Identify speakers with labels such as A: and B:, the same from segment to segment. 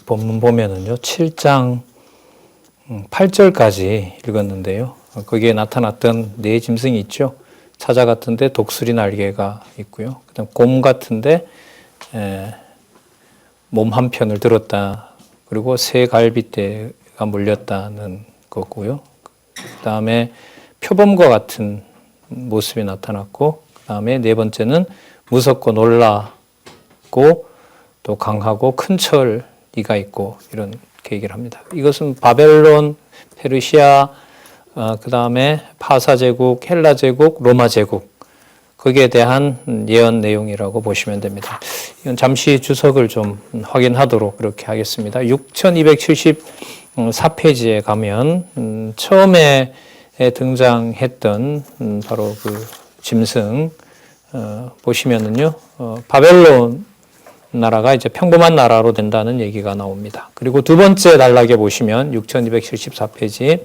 A: 본문 보면은요, 7장 8절까지 읽었는데요. 거기에 나타났던 네 짐승이 있죠. 사자 같은데 독수리 날개가 있고요. 그다음 곰 같은데 몸 한편을 들었다. 그리고 새 갈빗대가 물렸다는 거고요. 그다음에 표범과 같은 모습이 나타났고, 그다음에 네 번째는 무섭고 놀라고 또 강하고 큰 철이가 있고, 이렇게 얘기를 합니다. 이것은 바벨론, 페르시아, 그다음에 파사 제국, 헬라 제국, 로마 제국, 거기에 대한 예언 내용이라고 보시면 됩니다. 이건 잠시 주석을 좀 확인하도록 그렇게 하겠습니다. 6274페이지에 가면 처음에 등장했던 바로 그 짐승 보시면은요, 바벨론 나라가 이제 평범한 나라로 된다는 얘기가 나옵니다. 그리고 두 번째 단락에 보시면 6274페이지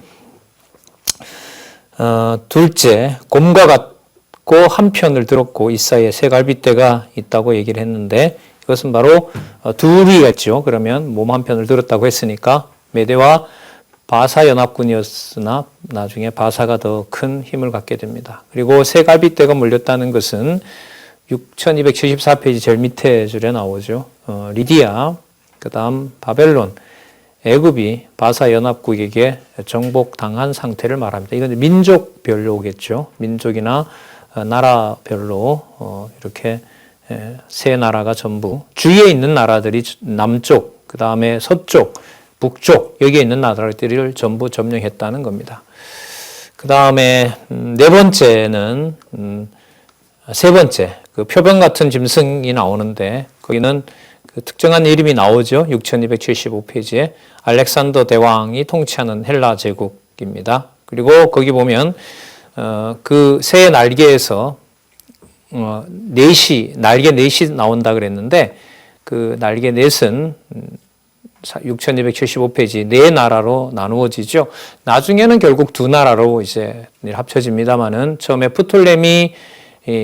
A: 둘째, 곰과 같고 한편을 들었고 이 사이에 새 갈빗대가 있다고 얘기를 했는데, 이것은 바로 둘이겠죠. 그러면 몸 한편을 들었다고 했으니까 메대와 바사 연합군이었으나 나중에 바사가 더 큰 힘을 갖게 됩니다. 그리고 새 갈빗대가 물렸다는 것은 6274페이지 제일 밑에 줄에 나오죠. 리디아, 그 다음 바벨론, 애굽이 바사 연합국에게 정복당한 상태를 말합니다. 이건 민족별로겠죠. 민족이나 나라별로 이렇게 세 나라가 전부, 주위에 있는 나라들이 남쪽, 그 다음에 서쪽, 북쪽, 여기에 있는 나라들을 전부 점령했다는 겁니다. 그 다음에 네 번째는, 세 번째, 그 표범 같은 짐승이 나오는데, 거기는 그 특정한 이름이 나오죠. 6275페이지에 알렉산더 대왕이 통치하는 헬라 제국입니다. 그리고 거기 보면 그 새 날개에서 날개 넷이 나온다 그랬는데, 그 날개 넷은 6275페이지 네 나라로 나누어지죠. 나중에는 결국 두 나라로 이제 합쳐집니다만은, 처음에 프톨레미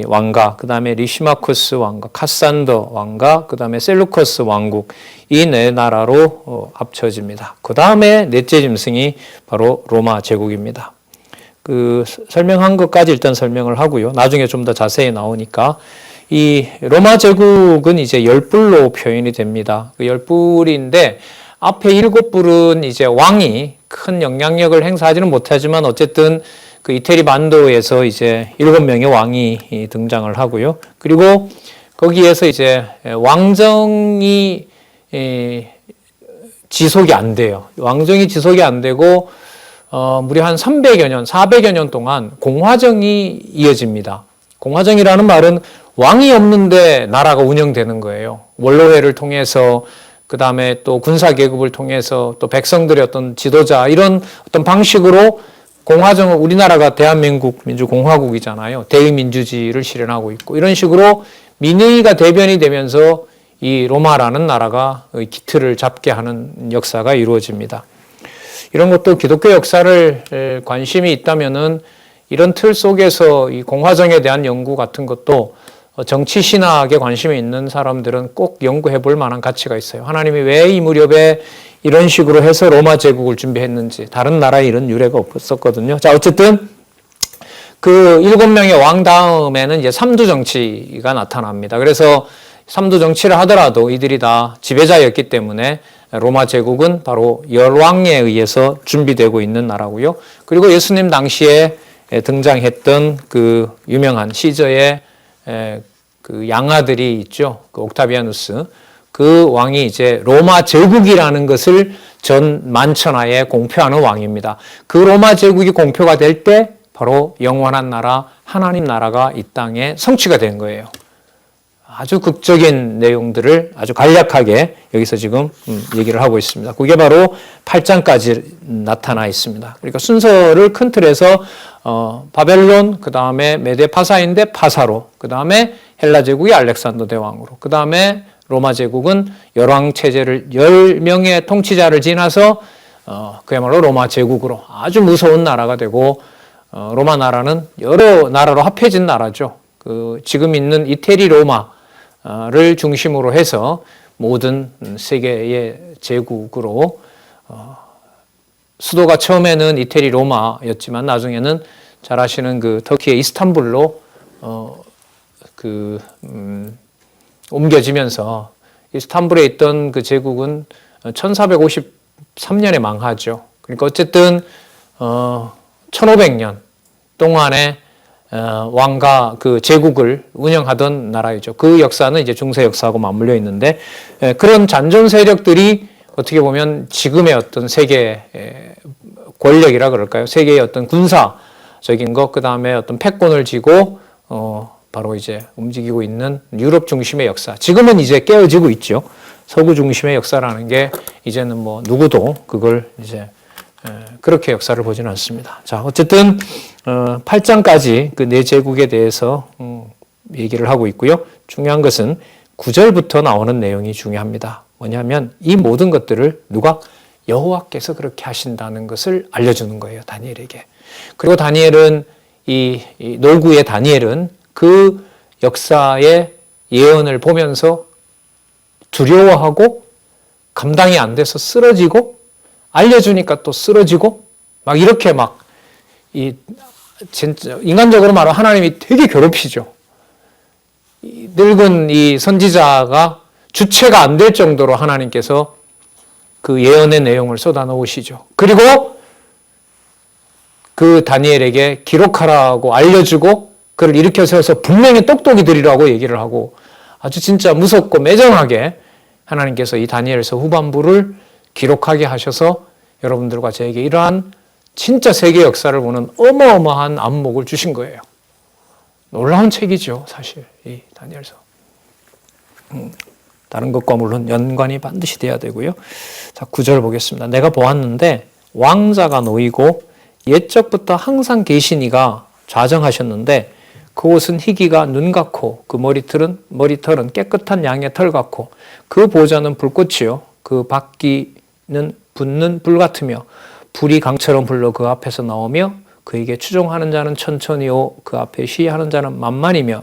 A: 왕가, 그 다음에 리시마쿠스 왕가, 카산더 왕가, 그 다음에 셀루커스 왕국, 이 네 나라로 합쳐집니다. 그 다음에 넷째 짐승이 바로 로마 제국입니다. 그 설명한 것까지 일단 설명을 하고요. 나중에 좀 더 자세히 나오니까, 이 로마 제국은 이제 10뿔로 표현이 됩니다. 그 10뿔인데 앞에 7뿔은 이제 왕이 큰 영향력을 행사하지는 못하지만 어쨌든 그 이태리 반도에서 이제 7명의 왕이 등장을 하고요. 그리고 거기에서 이제 왕정이 지속이 안 돼요. 왕정이 지속이 안 되고 무려 한 300여 년, 400여 년 동안 공화정이 이어집니다. 공화정이라는 말은 왕이 없는데 나라가 운영되는 거예요. 원로회를 통해서, 그 다음에 또 군사계급을 통해서, 또 백성들의 어떤 지도자, 이런 어떤 방식으로 공화정을, 우리나라가 대한민국 민주공화국이잖아요. 대의민주주의를 실현하고 있고, 이런 식으로 민의가 대변이 되면서 이 로마라는 나라가 기틀을 잡게 하는 역사가 이루어집니다. 이런 것도 기독교 역사를 관심이 있다면은 이런 틀 속에서 이 공화정에 대한 연구 같은 것도 정치 신학에 관심이 있는 사람들은 꼭 연구해 볼 만한 가치가 있어요. 하나님이 왜 이 무렵에 이런 식으로 해서 로마 제국을 준비했는지, 다른 나라에 이런 유래가 없었거든요. 자, 어쨌든 그 7명의 왕 다음에는 이제 삼두 정치가 나타납니다. 그래서 삼두 정치를 하더라도 이들이 다 지배자였기 때문에 로마 제국은 바로 열왕에 의해서 준비되고 있는 나라고요. 그리고 예수님 당시에 등장했던 그 유명한 시저의 그 양아들이 있죠. 그 옥타비아누스. 그 왕이 이제 로마 제국이라는 것을 전 만천하에 공표하는 왕입니다. 그 로마 제국이 공표가 될 때 바로 영원한 나라, 하나님 나라가 이 땅에 성취가 된 거예요. 아주 극적인 내용들을 아주 간략하게 여기서 지금 얘기를 하고 있습니다. 그게 바로 8장까지 나타나 있습니다. 그러니까 순서를 큰 틀에서 바벨론, 그 다음에 메데 파사인데 파사로, 그 다음에 헬라 제국이 알렉산더 대왕으로, 그 다음에 로마 제국은 열왕 체제를 10명의 통치자를 지나서 그야말로 로마 제국으로 아주 무서운 나라가 되고, 로마 나라는 여러 나라로 합해진 나라죠. 그 지금 있는 이태리 로마를 중심으로 해서 모든 세계의 제국으로 수도가 처음에는 이태리 로마였지만 나중에는 잘 아시는 그 터키의 이스탄불로 옮겨지면서 이스탄불에 있던 그 제국은 1453년에 망하죠. 그러니까 어쨌든 1500년 동안에 왕가 그 제국을 운영하던 나라이죠. 그 역사는 이제 중세 역사하고 맞물려 있는데 그런 잔존 세력들이 어떻게 보면 지금의 어떤 세계 권력이라 그럴까요? 세계의 어떤 군사적인 것, 그 다음에 어떤 패권을 쥐고 바로 이제 움직이고 있는 유럽 중심의 역사. 지금은 이제 깨어지고 있죠. 서구 중심의 역사라는 게 이제는 뭐 누구도 그걸 이제 그렇게 역사를 보지는 않습니다. 자, 어쨌든 8장까지 그 네 제국에 대해서 얘기를 하고 있고요. 중요한 것은 9절부터 나오는 내용이 중요합니다. 뭐냐면 이 모든 것들을 누가 여호와께서 그렇게 하신다는 것을 알려주는 거예요. 다니엘에게. 그리고 다니엘은 이 노구의 다니엘은 그 역사의 예언을 보면서 두려워하고 감당이 안 돼서 쓰러지고 알려주니까 또 쓰러지고 막 이렇게 막 진짜 인간적으로 말하면 하나님이 되게 괴롭히죠. 늙은 이 선지자가 주체가 안 될 정도로 하나님께서 그 예언의 내용을 쏟아 놓으시죠. 그리고 그 다니엘에게 기록하라고 알려주고 그를 일으켜 세워서 분명히 똑똑히 드리라고 얘기를 하고 아주 진짜 무섭고 매정하게 하나님께서 이 다니엘서 후반부를 기록하게 하셔서 여러분들과 저에게 이러한 진짜 세계 역사를 보는 어마어마한 안목을 주신 거예요. 놀라운 책이죠, 사실 이 다니엘서. 다른 것과 물론 연관이 반드시 돼야 되고요. 자, 9절 보겠습니다. 내가 보았는데 왕자가 놓이고 옛적부터 항상 계시니가 좌정하셨는데 그 옷은 희기가 눈 같고 그 머리털은 깨끗한 양의 털 같고 그 보좌는 불꽃이요 그 바퀴는 붙는 불 같으며 불이 강처럼 불러 그 앞에서 나오며 그에게 추종하는 자는 천천히요 그 앞에 시위하는 자는 만만이며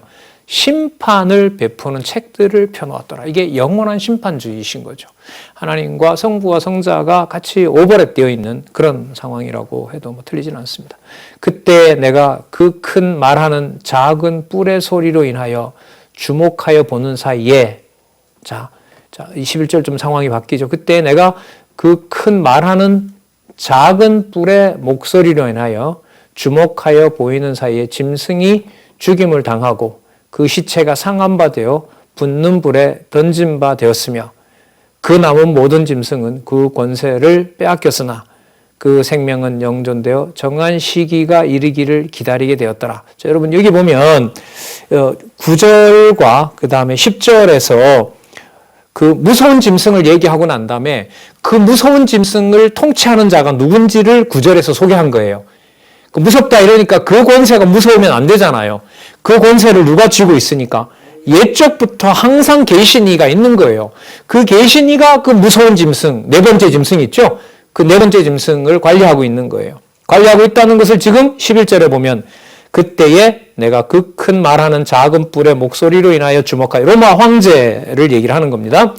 A: 심판을 베푸는 책들을 펴놓았더라. 이게 영원한 심판주의이신 거죠. 하나님과 성부와 성자가 같이 오버랩 되어 있는 그런 상황이라고 해도 뭐 틀리지는 않습니다. 그때 내가 그 큰 말하는 작은 뿔의 소리로 인하여 주목하여 보는 사이에 자 21절 좀 상황이 바뀌죠. 그때 내가 그 큰 말하는 작은 뿔의 목소리로 인하여 주목하여 보이는 사이에 짐승이 죽임을 당하고 그 시체가 상한 바 되어 붙는 불에 던진 바 되었으며 그 남은 모든 짐승은 그 권세를 빼앗겼으나 그 생명은 영존되어 정한 시기가 이르기를 기다리게 되었더라. 자, 여러분 여기 보면 9절과 그 다음에 10절에서 그 무서운 짐승을 얘기하고 난 다음에 그 무서운 짐승을 통치하는 자가 누군지를 9절에서 소개한 거예요. 무섭다 이러니까 그 권세가 무서우면 안 되잖아요. 그 권세를 누가 쥐고 있으니까 옛적부터 항상 계신 이가 있는 거예요. 그 계신 이가 그 무서운 짐승, 네 번째 짐승 있죠? 그 네 번째 짐승을 관리하고 있는 거예요. 관리하고 있다는 것을 지금 11절에 보면 그때에 내가 그 큰 말하는 작은 뿔의 목소리로 인하여 주목하여 로마 황제를 얘기를 하는 겁니다.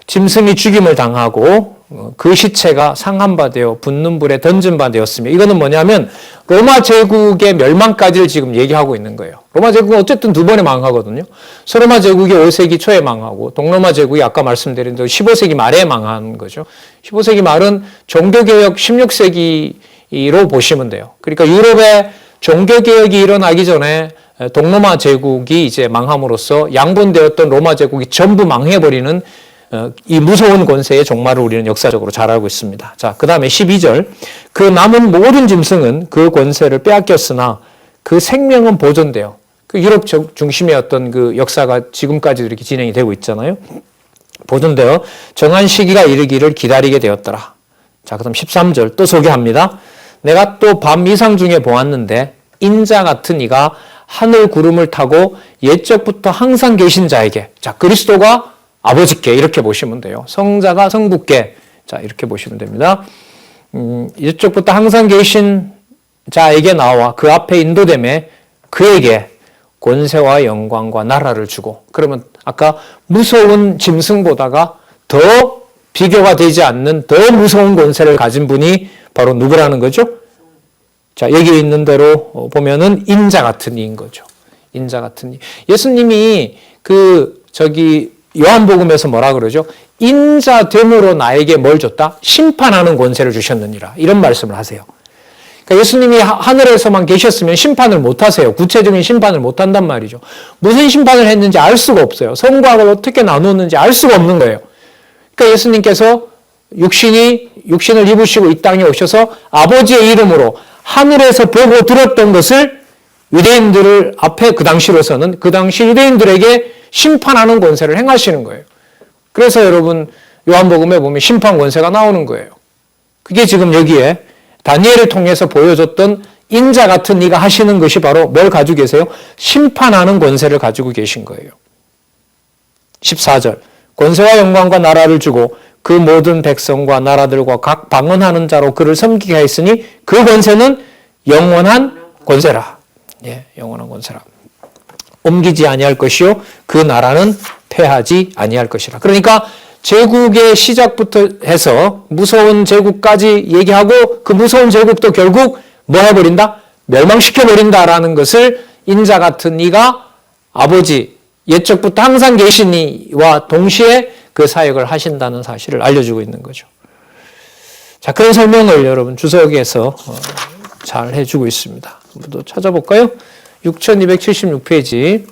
A: 짐승이 죽임을 당하고 그 시체가 상한 바 되어 붙는 불에 던진 바 되었으며 이거는 뭐냐면 로마 제국의 멸망까지를 지금 얘기하고 있는 거예요. 로마 제국은 어쨌든 두 번에 망하거든요. 서로마 제국이 5세기 초에 망하고 동로마 제국이 아까 말씀드린 대로 15세기 말에 망한 거죠. 15세기 말은 종교개혁 16세기로 보시면 돼요. 그러니까 유럽의 종교개혁이 일어나기 전에 동로마 제국이 이제 망함으로써 양분되었던 로마 제국이 전부 망해버리는 이 무서운 권세의 종말을 우리는 역사적으로 잘 알고 있습니다. 자, 그 다음에 12절. 그 남은 모든 짐승은 그 권세를 빼앗겼으나 그 생명은 보존돼요. 그 유럽 중심의 어떤 그 역사가 지금까지도 이렇게 진행이 되고 있잖아요. 보존되어 정한 시기가 이르기를 기다리게 되었더라. 자, 그 다음 13절 또 소개합니다. 내가 또 밤 이상 중에 보았는데 인자 같은 이가 하늘 구름을 타고 옛적부터 항상 계신 자에게 자, 그리스도가 아버지께 이렇게 보시면 돼요. 성자가 성부께 자 이렇게 보시면 됩니다. 이쪽부터 항상 계신 자에게 나와 그 앞에 인도됨에 그에게 권세와 영광과 나라를 주고, 그러면 아까 무서운 짐승보다가 더 비교가 되지 않는 더 무서운 권세를 가진 분이 바로 누구라는 거죠? 자, 여기 있는 대로 보면은 인자 같은 이인 거죠. 인자 같은 이. 예수님이 요한복음에서 뭐라 그러죠? 인자됨으로 나에게 뭘 줬다? 심판하는 권세를 주셨느니라. 이런 말씀을 하세요. 그러니까 예수님이 하늘에서만 계셨으면 심판을 못 하세요. 구체적인 심판을 못 한단 말이죠. 무슨 심판을 했는지 알 수가 없어요. 선과 악을 어떻게 나누었는지 알 수가 없는 거예요. 그러니까 예수님께서 육신을 입으시고 이 땅에 오셔서 아버지의 이름으로 하늘에서 보고 들었던 것을 유대인들을 앞에 그 당시로서는 그 당시 유대인들에게 심판하는 권세를 행하시는 거예요. 그래서 여러분 요한복음에 보면 심판 권세가 나오는 거예요. 그게 지금 여기에 다니엘을 통해서 보여줬던 인자 같은 이가 하시는 것이 바로 뭘 가지고 계세요? 심판하는 권세를 가지고 계신 거예요. 14절 권세와 영광과 나라를 주고 그 모든 백성과 나라들과 각 방언하는 자로 그를 섬기게 하였으니 그 권세는 영원한 권세라. 예, 영원한 권세라. 옮기지 아니할 것이요 그 나라는 패하지 아니할 것이라. 그러니까 제국의 시작부터 해서 무서운 제국까지 얘기하고 그 무서운 제국도 결국 뭐 해버린다? 멸망시켜버린다라는 것을 인자 같은 이가 아버지 옛적부터 항상 계신 이와 동시에 그 사역을 하신다는 사실을 알려주고 있는 거죠. 자, 그런 설명을 여러분 주석에서 잘 해주고 있습니다. 한번 더 찾아볼까요? 6276페이지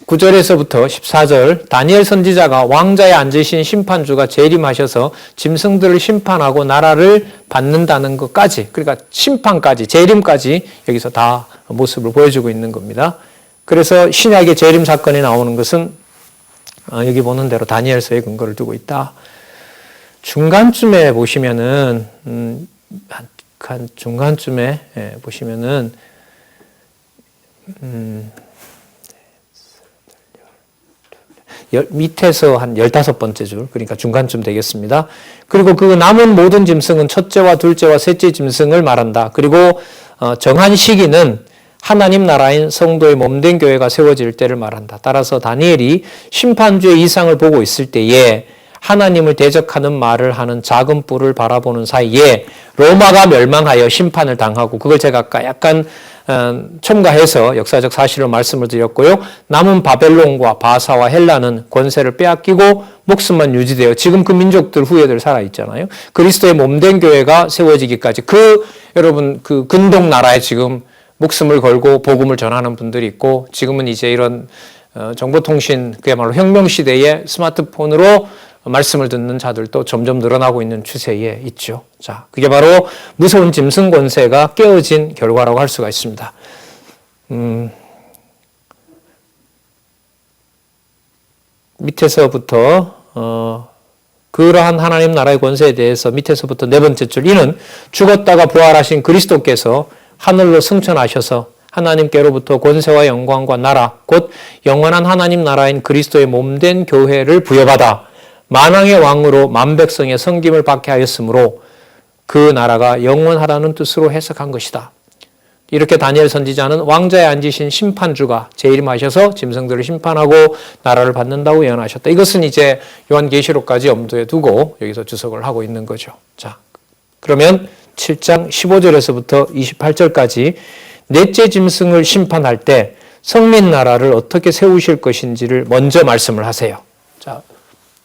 A: 9절에서부터 14절 다니엘 선지자가 왕자에 앉으신 심판주가 재림하셔서 짐승들을 심판하고 나라를 받는다는 것까지, 그러니까 심판까지, 재림까지 여기서 다 모습을 보여주고 있는 겁니다. 그래서 신약의 재림 사건이 나오는 것은 여기 보는 대로 다니엘서에 근거를 두고 있다. 중간쯤에 보시면은 한 중간쯤에 보시면은 밑에서 한 15번째 줄, 그러니까 중간쯤 되겠습니다. 그리고 그 남은 모든 짐승은 첫째와 둘째와 셋째 짐승을 말한다. 그리고 정한 시기는 하나님 나라인 성도의 몸된 교회가 세워질 때를 말한다. 따라서 다니엘이 심판주의 이상을 보고 있을 때에 하나님을 대적하는 말을 하는 작은 뿔을 바라보는 사이에 로마가 멸망하여 심판을 당하고, 그걸 제가 아까 약간 첨가해서 역사적 사실을 말씀을 드렸고요. 남은 바벨론과 바사와 헬라는 권세를 빼앗기고 목숨만 유지되어 지금 그 민족들 후예들 살아있잖아요. 그리스도의 몸된 교회가 세워지기까지 여러분 그 근동 나라에 지금 목숨을 걸고 복음을 전하는 분들이 있고, 지금은 이제 이런 정보통신 그야말로 혁명시대의 스마트폰으로 말씀을 듣는 자들도 점점 늘어나고 있는 추세에 있죠. 자, 그게 바로 무서운 짐승 권세가 깨어진 결과라고 할 수가 있습니다. 밑에서부터 그러한 하나님 나라의 권세에 대해서 밑에서부터 네 번째 줄, 이는 죽었다가 부활하신 그리스도께서 하늘로 승천하셔서 하나님께로부터 권세와 영광과 나라, 곧 영원한 하나님 나라인 그리스도의 몸된 교회를 부여받아 만왕의 왕으로 만백성의 섬김을 받게 하였으므로 그 나라가 영원하다는 뜻으로 해석한 것이다. 이렇게 다니엘 선지자는 왕자에 앉으신 심판주가 재림하셔서 짐승들을 심판하고 나라를 받는다고 예언하셨다. 이것은 이제 요한계시록까지 염두에 두고 여기서 주석을 하고 있는 거죠. 자, 그러면 7장 15절에서부터 28절까지 넷째 짐승을 심판할 때 성민 나라를 어떻게 세우실 것인지를 먼저 말씀을 하세요. 자,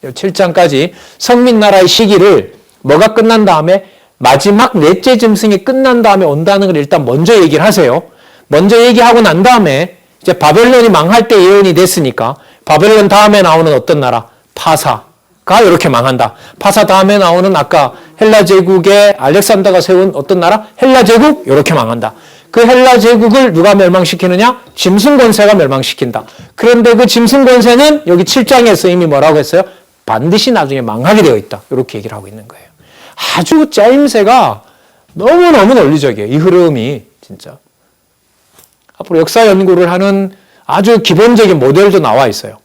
A: 7장까지 성민 나라의 시기를 뭐가 끝난 다음에 마지막 넷째 짐승이 끝난 다음에 온다는 걸 일단 먼저 얘기를 하세요. 먼저 얘기하고 난 다음에 이제 바벨론이 망할 때 예언이 됐으니까 바벨론 다음에 나오는 어떤 나라? 파사가 이렇게 망한다. 파사 다음에 나오는 아까 헬라 제국의 알렉산더가 세운 어떤 나라? 헬라 제국 이렇게 망한다. 그 헬라 제국을 누가 멸망시키느냐? 짐승 권세가 멸망시킨다. 그런데 그 짐승 권세는 여기 7장에서 이미 뭐라고 했어요? 반드시 나중에 망하게 되어 있다. 이렇게 얘기를 하고 있는 거예요. 아주 짜임새가 너무너무 논리적이에요. 이 흐름이 진짜. 앞으로 역사 연구를 하는 아주 기본적인 모델도 나와 있어요.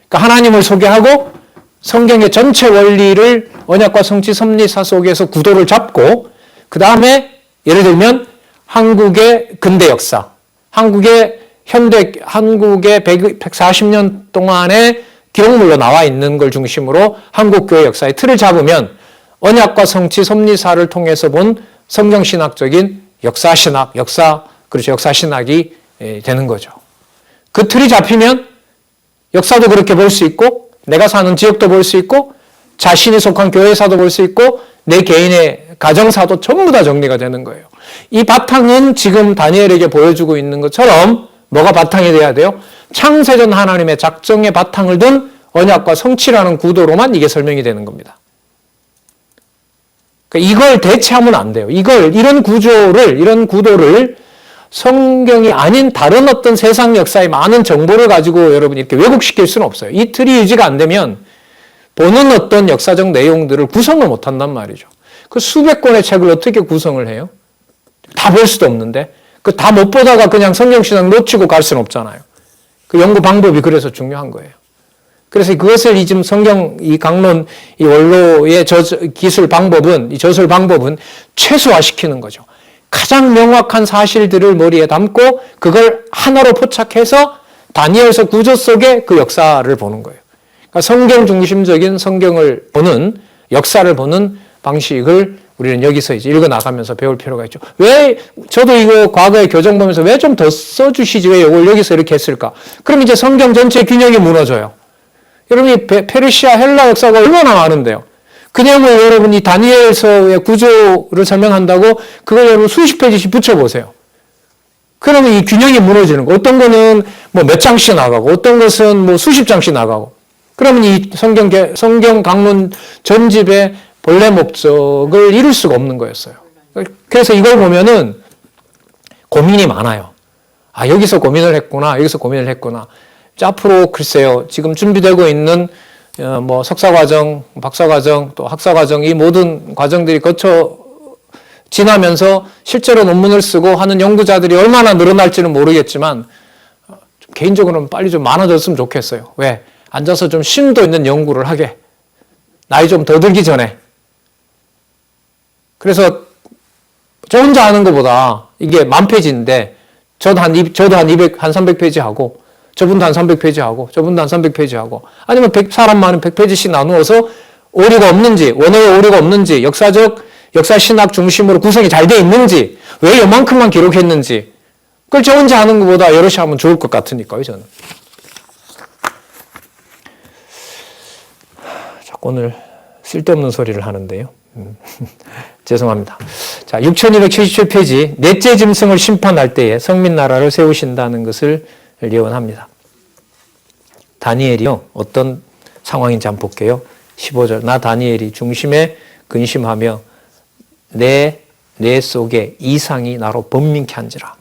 A: 그러니까 하나님을 소개하고 성경의 전체 원리를 언약과 성취 섭리사 속에서 구도를 잡고 그 다음에 예를 들면 한국의 근대 역사, 한국의 140년 동안의 기록물로 나와 있는 걸 중심으로 한국교회 역사의 틀을 잡으면 언약과 성취, 섭리사를 통해서 본 성경신학적인 역사신학이 되는 거죠. 그 틀이 잡히면 역사도 그렇게 볼 수 있고, 내가 사는 지역도 볼 수 있고, 자신이 속한 교회사도 볼 수 있고, 내 개인의 가정사도 전부 다 정리가 되는 거예요. 이 바탕은 지금 다니엘에게 보여주고 있는 것처럼 뭐가 바탕이 돼야 돼요? 창세전 하나님의 작정의 바탕을 둔 언약과 성취라는 구도로만 이게 설명이 되는 겁니다. 그러니까 이걸 대체하면 안 돼요. 이런 구도를 성경이 아닌 다른 어떤 세상 역사의 많은 정보를 가지고 여러분이 이렇게 왜곡시킬 수는 없어요. 이 틀이 유지가 안 되면 보는 어떤 역사적 내용들을 구성을 못 한단 말이죠. 그 수백 권의 책을 어떻게 구성을 해요? 다 볼 수도 없는데. 그 다 못 보다가 그냥 성경신학 놓치고 갈 수는 없잖아요. 그 연구 방법이 그래서 중요한 거예요. 그래서 그것을 지금 성경 이 강론, 이 원로의 기술 방법은, 이 저술 방법은 최소화시키는 거죠. 가장 명확한 사실들을 머리에 담고 그걸 하나로 포착해서 다니엘서 구조 속에 그 역사를 보는 거예요. 그러니까 성경 중심적인 성경을 보는, 역사를 보는 방식을 우리는 여기서 이제 읽어나가면서 배울 필요가 있죠. 왜, 저도 이거 과거에 교정 보면서 왜 좀 더 써주시지, 왜 이걸 여기서 이렇게 했을까? 그럼 이제 성경 전체 균형이 무너져요. 여러분이 페르시아, 헬라 역사가 얼마나 많은데요. 그냥 뭐 여러분이 다니엘서의 구조를 설명한다고 그걸 여러분 수십 페이지씩 붙여보세요. 그러면 이 균형이 무너지는 거. 어떤 거는 뭐 몇 장씩 나가고, 어떤 것은 뭐 수십 장씩 나가고. 그러면 이 성경 강론 전집의 본래 목적을 이룰 수가 없는 거였어요. 그래서 이걸 보면은 고민이 많아요. 아, 여기서 고민을 했구나, 여기서 고민을 했구나. 앞으로 글쎄요, 지금 준비되고 있는 뭐 석사과정, 박사과정, 또 학사과정, 이 모든 과정들이 지나면서 실제로 논문을 쓰고 하는 연구자들이 얼마나 늘어날지는 모르겠지만, 개인적으로는 빨리 좀 많아졌으면 좋겠어요. 왜? 앉아서 좀 심도 있는 연구를 하게. 나이 좀 더 들기 전에. 그래서 저 혼자 하는 것보다 이게 10,000페이지인데, 저도 한 300페이지 하고, 저분도 한 300페이지 하고, 저분도 한 300페이지 하고, 아니면 사람 많은 100페이지씩 나누어서 오류가 없는지, 원어에 오류가 없는지, 역사신학 중심으로 구성이 잘 돼 있는지, 왜 이만큼만 기록했는지, 그걸 저 혼자 하는 것보다 여럿이 하면 좋을 것 같으니까요, 저는. 자꾸 오늘 쓸데없는 소리를 하는데요. 죄송합니다. 자, 6277페이지, 넷째 짐승을 심판할 때에 성민나라를 세우신다는 것을 예언합니다. 다니엘이요, 어떤 상황인지 한번 볼게요. 15절, 나 다니엘이 중심에 근심하며 내 속에 이상이 나로 번민케 한지라.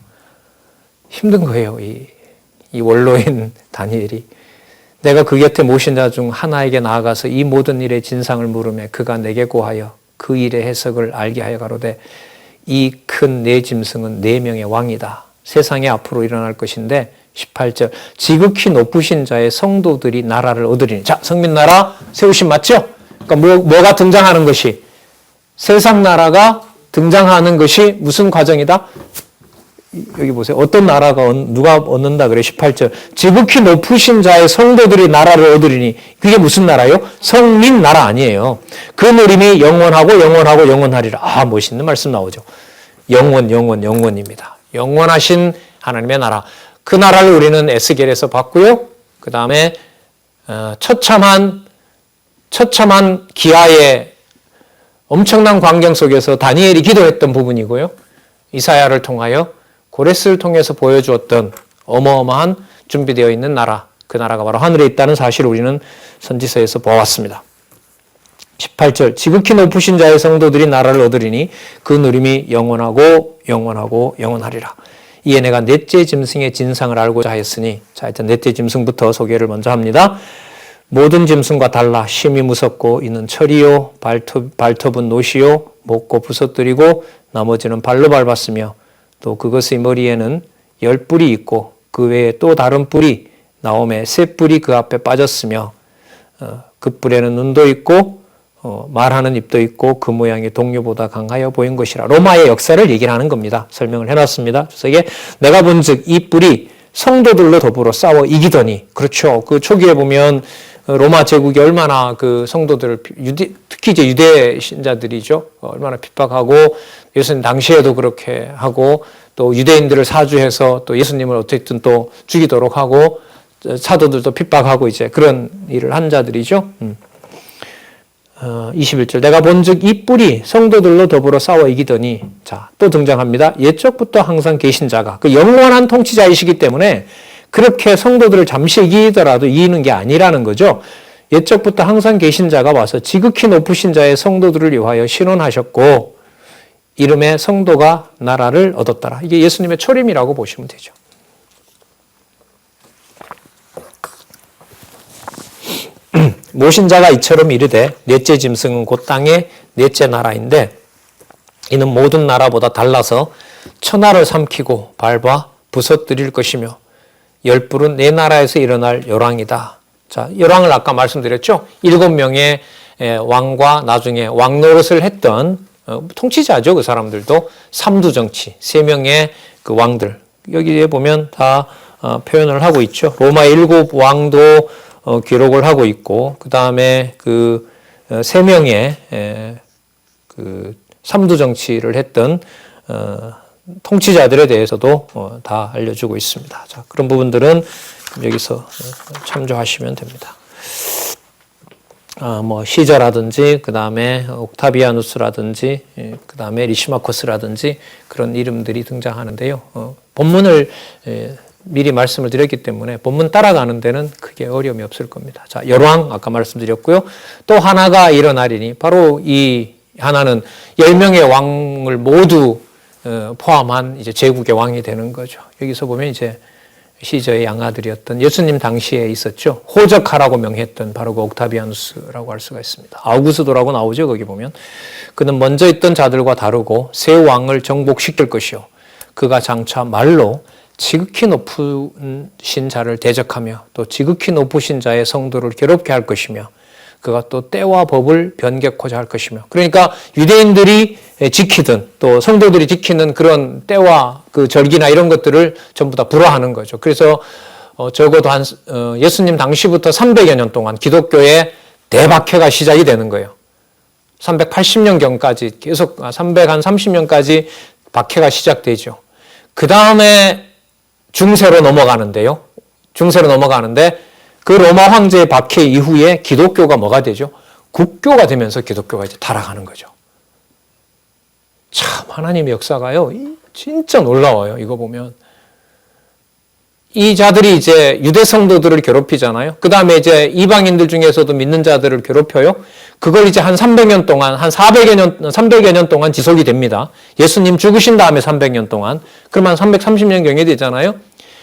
A: 힘든 거예요, 이 원로인 다니엘이. 내가 그 곁에 모신 자 중 하나에게 나아가서 이 모든 일의 진상을 물으며 그가 내게 고하여 그 일의 해석을 알게 하여 가로되 이 큰 네 짐승은 4명의 왕이다. 세상에 앞으로 일어날 것인데 18절, 지극히 높으신 자의 성도들이 나라를 얻으리니. 자, 성민나라 세우신 맞죠? 그러니까 뭐가 등장하는 것이, 세상 나라가 등장하는 것이 무슨 과정이다? 여기 보세요. 어떤 나라가 누가 얻는다 그래? 18절. 지극히 높으신 자의 성도들이 나라를 얻으리니. 그게 무슨 나라요? 성민 나라 아니에요. 그 누림이 영원하리라. 아, 멋있는 말씀 나오죠. 영원입니다. 영원하신 하나님의 나라. 그 나라를 우리는 에스겔에서 봤고요. 그 다음에 처참한 기아의 엄청난 광경 속에서 다니엘이 기도했던 부분이고요. 이사야를 통하여 고레스를 통해서 보여주었던 어마어마한 준비되어 있는 나라, 그 나라가 바로 하늘에 있다는 사실을 우리는 선지서에서 보았습니다. 18절, 지극히 높으신 자의 성도들이 나라를 얻으리니 그 누림이 영원하리라. 이에 내가 넷째 짐승의 진상을 알고자 하였으니, 자, 일단 넷째 짐승부터 소개를 먼저 합니다. 모든 짐승과 달라 심히 무섭고 이는 철이요 발톱은 노시요 목고 부서뜨리고 나머지는 발로 밟았으며 또 그것의 머리에는 10뿔이 있고 그 외에 또 다른 뿔이 나오매 3뿔이 그 앞에 빠졌으며 그 뿔에는 눈도 있고 말하는 입도 있고 그 모양이 동류보다 강하여 보인 것이라. 로마의 역사를 얘기를 하는 겁니다. 설명을 해놨습니다. 주석에 내가 본즉 이 뿔이 성도들로 더불어 싸워 이기더니. 그렇죠. 그 초기에 보면 로마 제국이 얼마나 그 성도들을 특히 이제 유대 신자들이죠. 얼마나 핍박하고 예수님 당시에도 그렇게 하고 또 유대인들을 사주해서 또 예수님을 어쨌든 또 죽이도록 하고 사도들도 핍박하고 이제 그런 일을 한 자들이죠. 21절 내가 본즉 이 뿔이 성도들로 더불어 싸워 이기더니. 자, 또 등장합니다. 옛적부터 항상 계신 자가 그 영원한 통치자이시기 때문에 그렇게 성도들을 잠시 이기더라도 이기는 게 아니라는 거죠. 옛적부터 항상 계신 자가 와서 지극히 높으신 자의 성도들을 위하여 신원하셨고 이름의 성도가 나라를 얻었더라. 이게 예수님의 초림이라고 보시면 되죠. 모신 자가 이처럼 이르되 넷째 짐승은 곧 땅의 넷째 나라인데 이는 모든 나라보다 달라서 천하를 삼키고 밟아 부서뜨릴 것이며 열불은 내 나라에서 일어날 열왕이다. 자, 열왕을 아까 말씀드렸죠. 7명의 왕과 나중에 왕 노릇을 했던 통치자죠. 그 사람들도 삼두정치 3명의 그 왕들 여기에 보면 다 표현을 하고 있죠. 로마의 7 왕도 기록을 하고 있고 그 다음에 그 3명의 그 삼두정치를 했던 통치자들에 대해서도 다 알려주고 있습니다. 자, 그런 부분들은 여기서 참조하시면 됩니다. 뭐 시저라든지 그 다음에 옥타비아누스라든지 그 다음에 리시마코스라든지 그런 이름들이 등장하는데요. 본문을 미리 말씀을 드렸기 때문에 본문 따라가는 데는 크게 어려움이 없을 겁니다. 자, 열왕 아까 말씀드렸고요. 또 하나가 일어나리니 바로 이 하나는 10명의 왕을 모두 포함한 이제 제국의 왕이 되는 거죠. 여기서 보면 이제 시저의 양아들이었던 예수님 당시에 있었죠. 호적하라고 명했던 바로 그 옥타비아누스라고 할 수가 있습니다. 아우구스도라고 나오죠. 거기 보면 그는 먼저 있던 자들과 다르고 새 왕을 정복시킬 것이요 그가 장차 말로 지극히 높으신 자를 대적하며 또 지극히 높으신 자의 성도를 괴롭게 할 것이며 그가 또 때와 법을 변개코자 할 것이며. 그러니까 유대인들이 지키든 또 성도들이 지키는 그런 때와 그 절기나 이런 것들을 전부 다 불허하는 거죠. 그래서 적어도 예수님 당시부터 300여 년 동안 기독교의 대박해가 시작이 되는 거예요. 380년경까지 계속 330년까지 박해가 시작되죠. 그 다음에 중세로 넘어가는데요. 중세로 넘어가는데 그 로마 황제의 박해 이후에 기독교가 뭐가 되죠? 국교가 되면서 기독교가 이제 타락하는 거죠. 참 하나님의 역사가요. 진짜 놀라워요. 이거 보면. 이 자들이 이제 유대 성도들을 괴롭히잖아요. 그 다음에 이제 이방인들 중에서도 믿는 자들을 괴롭혀요. 그걸 이제 한 300년 동안, 한 300여 년 동안 지속이 됩니다. 예수님 죽으신 다음에 300년 동안. 그러면 330년경에 되잖아요.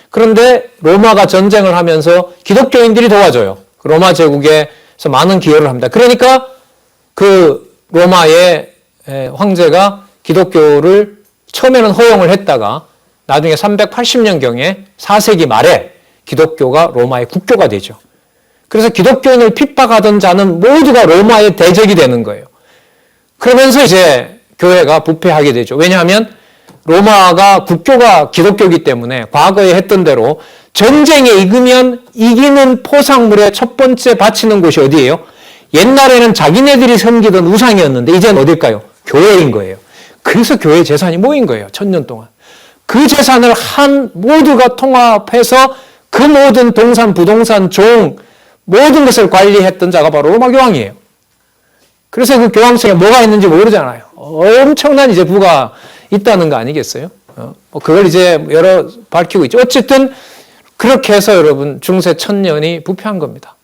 A: 그런데 로마가 전쟁을 하면서 기독교인들이 도와줘요. 로마 제국에서 많은 기여를 합니다. 그러니까 그 로마의 황제가 기독교를 처음에는 허용을 했다가 나중에 380년경에 4세기 말에 기독교가 로마의 국교가 되죠. 그래서 기독교인을 핍박하던 자는 모두가 로마의 대적이 되는 거예요. 그러면서 이제 교회가 부패하게 되죠. 왜냐하면 로마가 국교가 기독교이기 때문에 과거에 했던 대로 전쟁에 이기는 포상물의 첫 번째 바치는 곳이 어디예요? 옛날에는 자기네들이 섬기던 우상이었는데 이제는 어딜까요? 교회인 거예요. 그래서 교회 재산이 모인 거예요. 1000년 동안. 그 재산을 모두가 통합해서 그 모든 동산, 부동산, 종 모든 것을 관리했던 자가 바로 로마 교황이에요. 그래서 그 교황청에 뭐가 있는지 모르잖아요. 엄청난 이제 부가 있다는 거 아니겠어요? 그걸 이제 밝히고 있죠. 어쨌든 그렇게 해서 여러분 중세 1000년이 부패한 겁니다.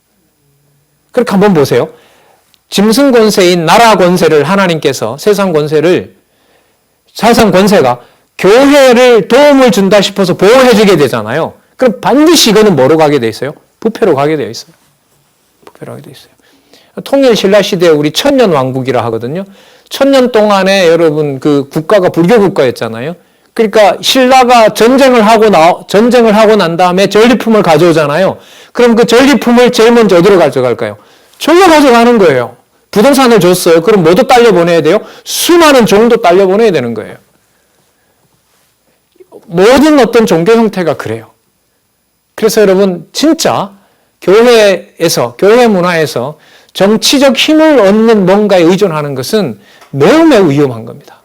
A: 그렇게 한번 보세요. 짐승 권세인 나라 권세를 하나님께서 세상 권세가 교회를 도움을 준다 싶어서 보호해주게 되잖아요. 그럼 반드시 이거는 뭐로 가게 돼 있어요? 부패로 가게 되어 있어요. 부패로 가게 되어 있어요. 통일 신라 시대에 우리 1000년 왕국이라 하거든요. 1000년 동안에 여러분 그 국가가 불교 국가였잖아요. 그러니까 신라가 전쟁을 하고 난 다음에 전리품을 가져오잖아요. 그럼 그 전리품을 제일 먼저 어디로 가져갈까요? 절로 가져가는 거예요. 부동산을 줬어요. 그럼 뭐도 딸려 보내야 돼요? 수많은 종도 딸려 보내야 되는 거예요. 모든 어떤 종교 형태가 그래요. 그래서 여러분 진짜 교회에서, 교회 문화에서 정치적 힘을 얻는 뭔가에 의존하는 것은 매우 매우 위험한 겁니다.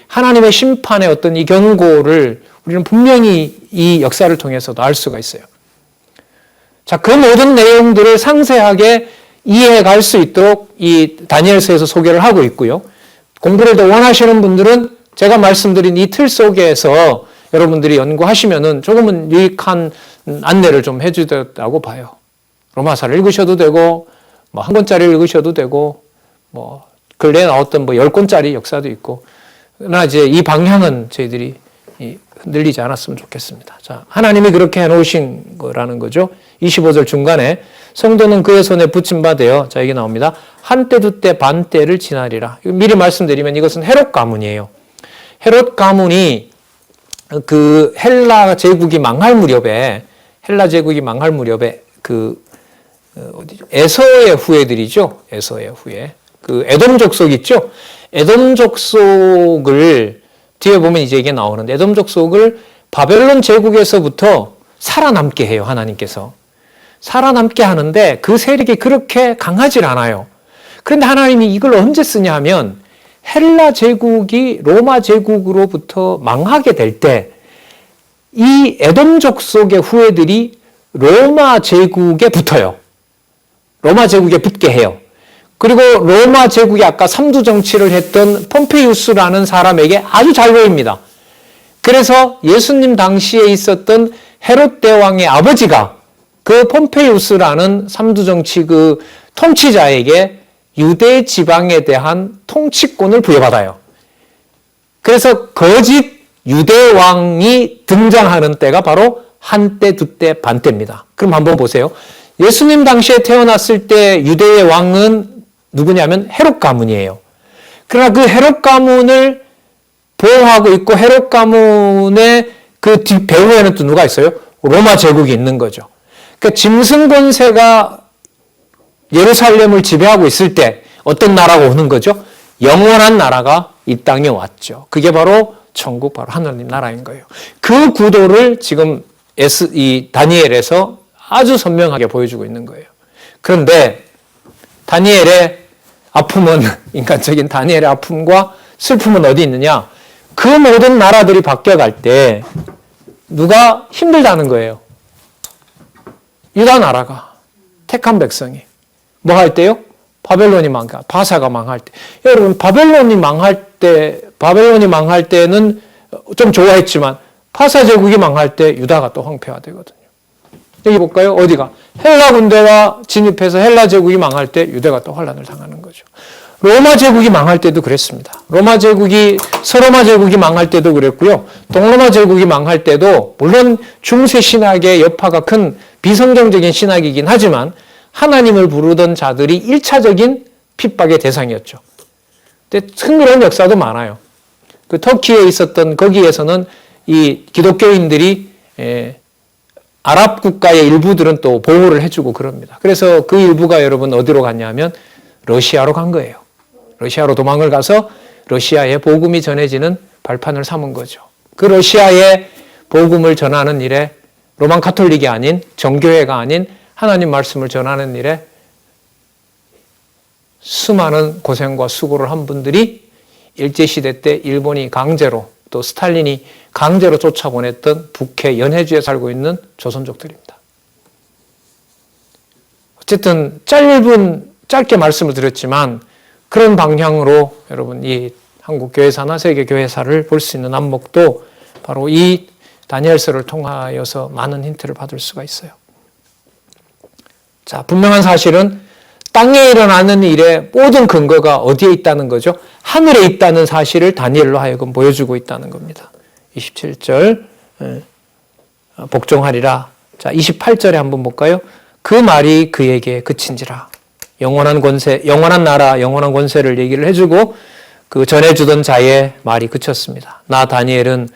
A: 하나님의 심판의 어떤 이 경고를 우리는 분명히 이 역사를 통해서도 알 수가 있어요. 자, 그 모든 내용들을 상세하게 이해해 갈 수 있도록 이 다니엘서에서 소개를 하고 있고요. 공부를 더 원하시는 분들은 제가 말씀드린 이 틀 속에서 여러분들이 연구하시면은 조금은 유익한 안내를 좀 해주셨다고 봐요. 로마서를 읽으셔도 되고, 뭐 한 권짜리 읽으셔도 되고, 뭐 근래에 나왔던 뭐 10권짜리 역사도 있고, 그러나 이제 이 방향은 저희들이 흔들리지 않았으면 좋겠습니다. 자, 하나님이 그렇게 해놓으신 거라는 거죠. 25절 중간에 성도는 그의 손에 붙임받아요. 자, 이게 나옵니다. 한때 두때 반때를 지나리라. 미리 말씀드리면 이것은 헤롯 가문이에요. 헤롯 가문이 그 헬라 제국이 망할 무렵에 그 에서의 후예들이죠. 에서의 후예. 그 에돔 족속 있죠. 에돔 족속을 뒤에 보면 이제 이게 나오는데 에돔 족속을 바벨론 제국에서부터 살아남게 해요. 하나님께서. 살아남게 하는데 그 세력이 그렇게 강하질 않아요. 그런데 하나님이 이걸 언제 쓰냐 하면 헬라 제국이 로마 제국으로부터 망하게 될 때 이 에돔 족속의 후예들이 로마 제국에 붙어요. 로마 제국에 붙게 해요. 그리고 로마 제국이 아까 삼두 정치를 했던 폼페이우스라는 사람에게 아주 잘 보입니다. 그래서 예수님 당시에 있었던 헤롯 대왕의 아버지가 그 폼페이우스라는 삼두 정치 그 통치자에게 유대 지방에 대한 통치권을 부여받아요. 그래서 거짓 유대 왕이 등장하는 때가 바로 한때, 두때, 반때입니다. 그럼 한번 보세요. 예수님 당시에 태어났을 때 유대의 왕은 누구냐면 헤롯 가문이에요. 그러나 그 헤롯 가문을 보호하고 있고 헤롯 가문의 그 배후에는 또 누가 있어요? 로마 제국이 있는 거죠. 그러니까 짐승 권세가 예루살렘을 지배하고 있을 때 어떤 나라가 오는 거죠? 영원한 나라가 이 땅에 왔죠. 그게 바로 천국, 바로 하나님 나라인 거예요. 그 구도를 지금 이 다니엘에서 아주 선명하게 보여주고 있는 거예요. 그런데 다니엘의 아픔은, 인간적인 다니엘의 아픔과 슬픔은 어디 있느냐? 그 모든 나라들이 바뀌어갈 때 누가 힘들다는 거예요. 유다 나라가, 택한 백성이. 뭐 할 때요? 바벨론이 바사가 망할 때. 여러분, 바벨론이 망할 때는 좀 좋아했지만 바사 제국이 망할 때 유다가 또 황폐화되거든요. 여기 볼까요? 어디가? 헬라 군대가 진입해서 헬라 제국이 망할 때 유대가 또 환란을 당하는 거죠. 로마 제국이 망할 때도 그랬습니다. 서로마 제국이 망할 때도 그랬고요. 동로마 제국이 망할 때도 물론 중세 신학의 여파가 큰 비성경적인 신학이긴 하지만 하나님을 부르던 자들이 1차적인 핍박의 대상이었죠. 근데 흥미로운 역사도 많아요. 그 터키에 있었던 거기에서는 이 기독교인들이 아랍 국가의 일부들은 또 보호를 해주고 그럽니다. 그래서 그 일부가 여러분 어디로 갔냐면 러시아로 간 거예요. 러시아로 도망을 가서 러시아에 복음이 전해지는 발판을 삼은 거죠. 그 러시아에 복음을 전하는 일에 로만 가톨릭이 아닌 정교회가 아닌 하나님 말씀을 전하는 일에 수많은 고생과 수고를 한 분들이 일제시대 때 일본이 강제로 또 스탈린이 강제로 쫓아보냈던 북해 연해주에 살고 있는 조선족들입니다. 어쨌든 짧게 말씀을 드렸지만 그런 방향으로 여러분 이 한국 교회사나 세계 교회사를 볼 수 있는 안목도 바로 이 다니엘서를 통하여서 많은 힌트를 받을 수가 있어요. 자, 분명한 사실은 땅에 일어나는 일의 모든 근거가 어디에 있다는 거죠? 하늘에 있다는 사실을 다니엘로 하여금 보여주고 있다는 겁니다. 27절 복종하리라. 자, 28절에 한번 볼까요? 그 말이 그에게 그친지라. 영원한 권세, 영원한 나라, 영원한 권세를 얘기를 해주고 그 전해주던 자의 말이 그쳤습니다. 나 다니엘은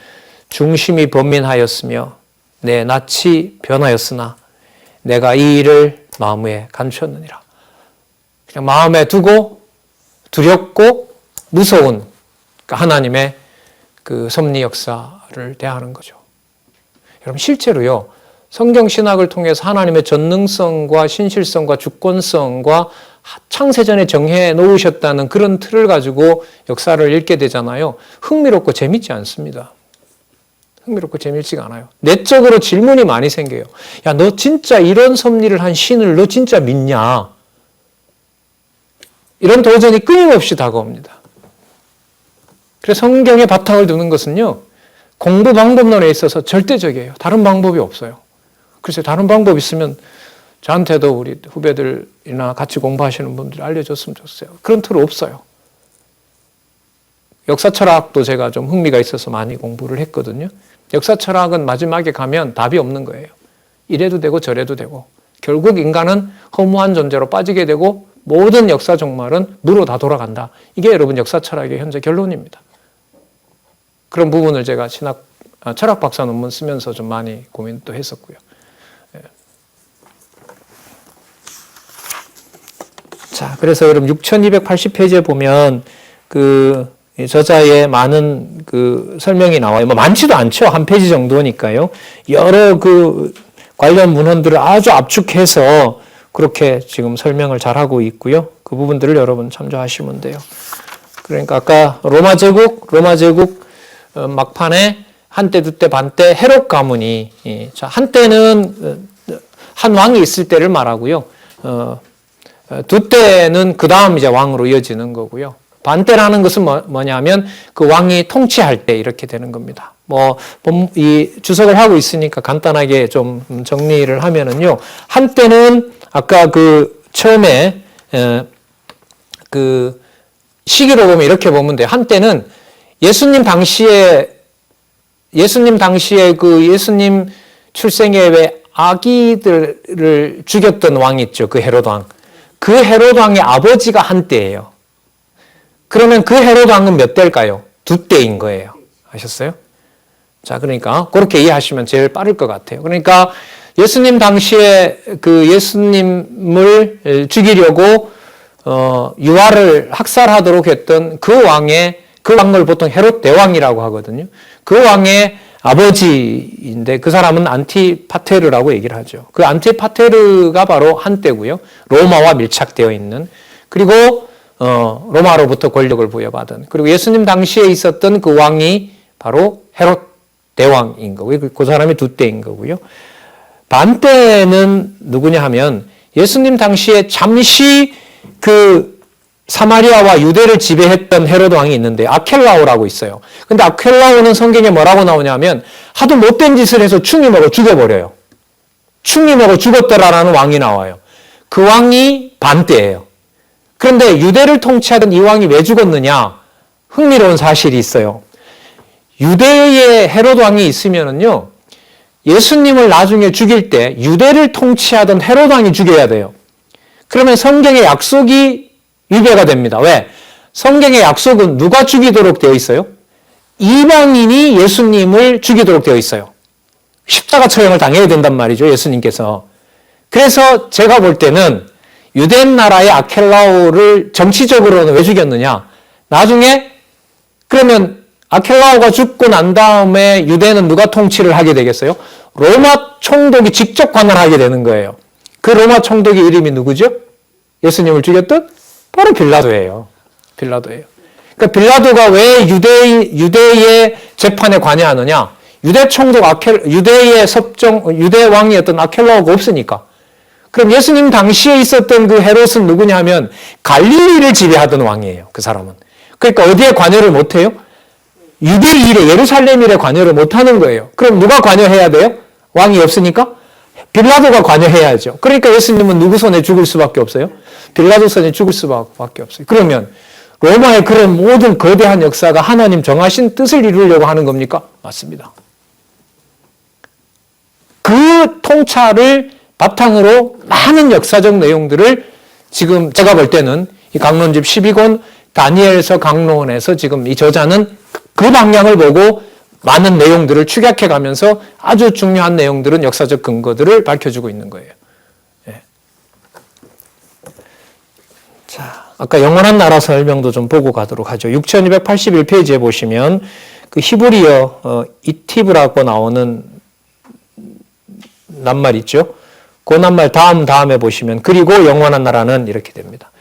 A: 중심이 번민하였으며 내 낯이 변하였으나 내가 이 일을 마음에 감추었느니라. 그냥 마음에 두고 두렵고 무서운 하나님의 그 섭리 역사를 대하는 거죠. 여러분 실제로요. 성경 신학을 통해서 하나님의 전능성과 신실성과 주권성과 창세전에 정해 놓으셨다는 그런 틀을 가지고 역사를 읽게 되잖아요. 흥미롭고 재밌지 않습니다. 흥미롭고 재밌지가 않아요. 내적으로 질문이 많이 생겨요. 야, 너 진짜 이런 섭리를 한 신을 너 진짜 믿냐? 이런 도전이 끊임없이 다가옵니다. 그래서 성경에 바탕을 두는 것은요. 공부 방법론에 있어서 절대적이에요. 다른 방법이 없어요. 글쎄 다른 방법 있으면 저한테도 우리 후배들이나 같이 공부하시는 분들 알려줬으면 좋겠어요. 그런 틀 없어요. 역사 철학도 제가 좀 흥미가 있어서 많이 공부를 했거든요. 역사 철학은 마지막에 가면 답이 없는 거예요. 이래도 되고 저래도 되고 결국 인간은 허무한 존재로 빠지게 되고 모든 역사 종말은 무로 다 돌아간다. 이게 여러분 역사 철학의 현재 결론입니다. 그런 부분을 제가 철학 박사 논문 쓰면서 좀 많이 고민도 했었고요. 자, 그래서 여러분 6280페이지에 보면 그 저자의 많은 그 설명이 나와요. 뭐 많지도 않죠. 한 페이지 정도니까요. 여러 그 관련 문헌들을 아주 압축해서 그렇게 지금 설명을 잘하고 있고요. 그 부분들을 여러분 참조하시면 돼요. 그러니까 아까 로마 제국 막판에 한때 두때 반때 헤롯 가문이 자 한때는 한 왕이 있을 때를 말하고요. 두 때는 그 다음 이제 왕으로 이어지는 거고요. 반때라는 것은 뭐냐면 그 왕이 통치할 때 이렇게 되는 겁니다. 이 주석을 하고 있으니까 간단하게 좀 정리를 하면은요. 한때는 아까 그 처음에 그 시기로 보면 이렇게 보면 돼요. 한때는 예수님 당시에 그 예수님 출생에 왜 아기들을 죽였던 왕 있죠. 그 헤롯 왕. 그 헤롯 왕의 아버지가 한때예요. 그러면 그 헤롯 왕은 몇 대일까요? 두 대인 거예요. 아셨어요? 자, 그러니까 그렇게 이해하시면 제일 빠를 것 같아요. 그러니까 예수님 당시에 그 예수님을 죽이려고 유아를 학살하도록 했던 그 왕을 보통 헤롯 대왕이라고 하거든요. 그 왕의 아버지인데 그 사람은 안티파테르라고 얘기를 하죠. 그 안티파테르가 바로 한때고요. 로마와 밀착되어 있는. 그리고 로마로부터 권력을 부여받은. 그리고 예수님 당시에 있었던 그 왕이 바로 헤롯 대왕인 거고요. 그 사람이 두 때인 거고요. 반때는 누구냐 하면 예수님 당시에 잠시 그 사마리아와 유대를 지배했던 헤롯 왕이 있는데 아켈라오라고 있어요. 근데 아켈라오는 성경에 뭐라고 나오냐면 하도 못된 짓을 해서 충이 먹어 죽여버려요. 충이 먹어 죽었더라라는 왕이 나와요. 그 왕이 반때예요. 그런데 유대를 통치하던 이 왕이 왜 죽었느냐? 흥미로운 사실이 있어요. 유대의 헤롯 왕이 있으면은요, 예수님을 나중에 죽일 때 유대를 통치하던 헤롯 왕이 죽여야 돼요. 그러면 성경의 약속이 위배가 됩니다. 왜? 성경의 약속은 누가 죽이도록 되어 있어요? 이방인이 예수님을 죽이도록 되어 있어요. 십자가 처형을 당해야 된단 말이죠, 예수님께서. 그래서 제가 볼 때는 유대 나라의 아켈라오를 정치적으로는 왜 죽였느냐? 나중에 그러면 아켈라오가 죽고 난 다음에 유대는 누가 통치를 하게 되겠어요? 로마 총독이 직접 관할하게 되는 거예요. 그 로마 총독의 이름이 누구죠? 예수님을 죽였던? 바로 빌라도예요. 빌라도예요. 그러니까 빌라도가 왜 유대의 재판에 관여하느냐? 유대 총독 유대 왕이었던 아켈라오가 없으니까. 그럼 예수님 당시에 있었던 그 헤롯은 누구냐 하면 갈릴리를 지배하던 왕이에요. 그 사람은. 그러니까 어디에 관여를 못해요? 유대 일에 예루살렘 일에 관여를 못하는 거예요. 그럼 누가 관여해야 돼요? 왕이 없으니까? 빌라도가 관여해야죠. 그러니까 예수님은 누구 손에 죽을 수밖에 없어요? 빌라도 손에 죽을 수밖에 없어요. 그러면 로마의 그런 모든 거대한 역사가 하나님 정하신 뜻을 이루려고 하는 겁니까? 맞습니다. 그 통찰을 바탕으로 많은 역사적 내용들을 지금 제가 볼 때는 이 강론집 12권 다니엘서 강론에서 지금 이 저자는 그 방향을 보고 많은 내용들을 축약해 가면서 아주 중요한 내용들은 역사적 근거들을 밝혀주고 있는 거예요. 예. 자, 아까 영원한 나라 설명도 좀 보고 가도록 하죠. 6281페이지에 보시면 그 히브리어 이티브라고 나오는 낱말 있죠. 그 낱말 다음에 보시면 그리고 영원한 나라는 이렇게 됩니다.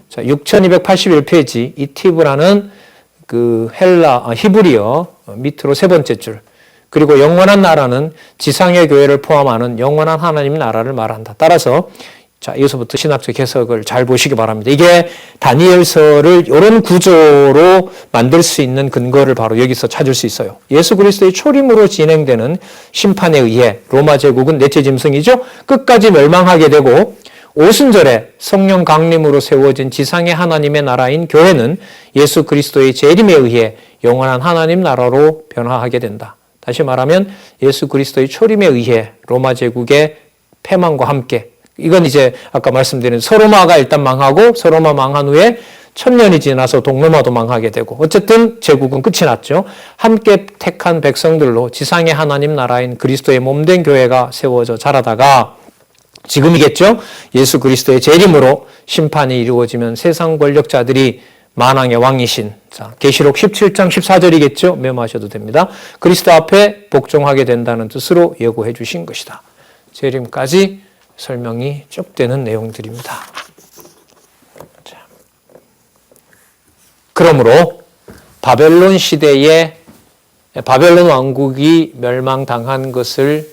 A: 자, 6281페이지 이티브라는 그 히브리어 밑으로 세 번째 줄. 그리고 영원한 나라는 지상의 교회를 포함하는 영원한 하나님 나라를 말한다. 따라서 자, 여기서부터 신학적 해석을 잘 보시기 바랍니다. 이게 다니엘서를 이런 구조로 만들 수 있는 근거를 바로 여기서 찾을 수 있어요. 예수 그리스도의 초림으로 진행되는 심판에 의해 로마 제국은 넷째 짐승이죠. 끝까지 멸망하게 되고 오순절에 성령 강림으로 세워진 지상의 하나님의 나라인 교회는 예수 그리스도의 재림에 의해 영원한 하나님 나라로 변화하게 된다. 다시 말하면 예수 그리스도의 초림에 의해 로마 제국의 패망과 함께 이건 이제 아까 말씀드린 서로마가 일단 망하고 서로마 망한 후에 1000년이 지나서 동로마도 망하게 되고 어쨌든 제국은 끝이 났죠. 함께 택한 백성들로 지상의 하나님 나라인 그리스도의 몸된 교회가 세워져 자라다가 지금이겠죠. 예수 그리스도의 재림으로 심판이 이루어지면 세상 권력자들이 만왕의 왕이신 자, 계시록 17장 14절이겠죠. 메모하셔도 됩니다. 그리스도 앞에 복종하게 된다는 뜻으로 예고해 주신 것이다. 재림까지 설명이 쭉 되는 내용들입니다. 자. 그러므로 바벨론 시대에 바벨론 왕국이 멸망당한 것을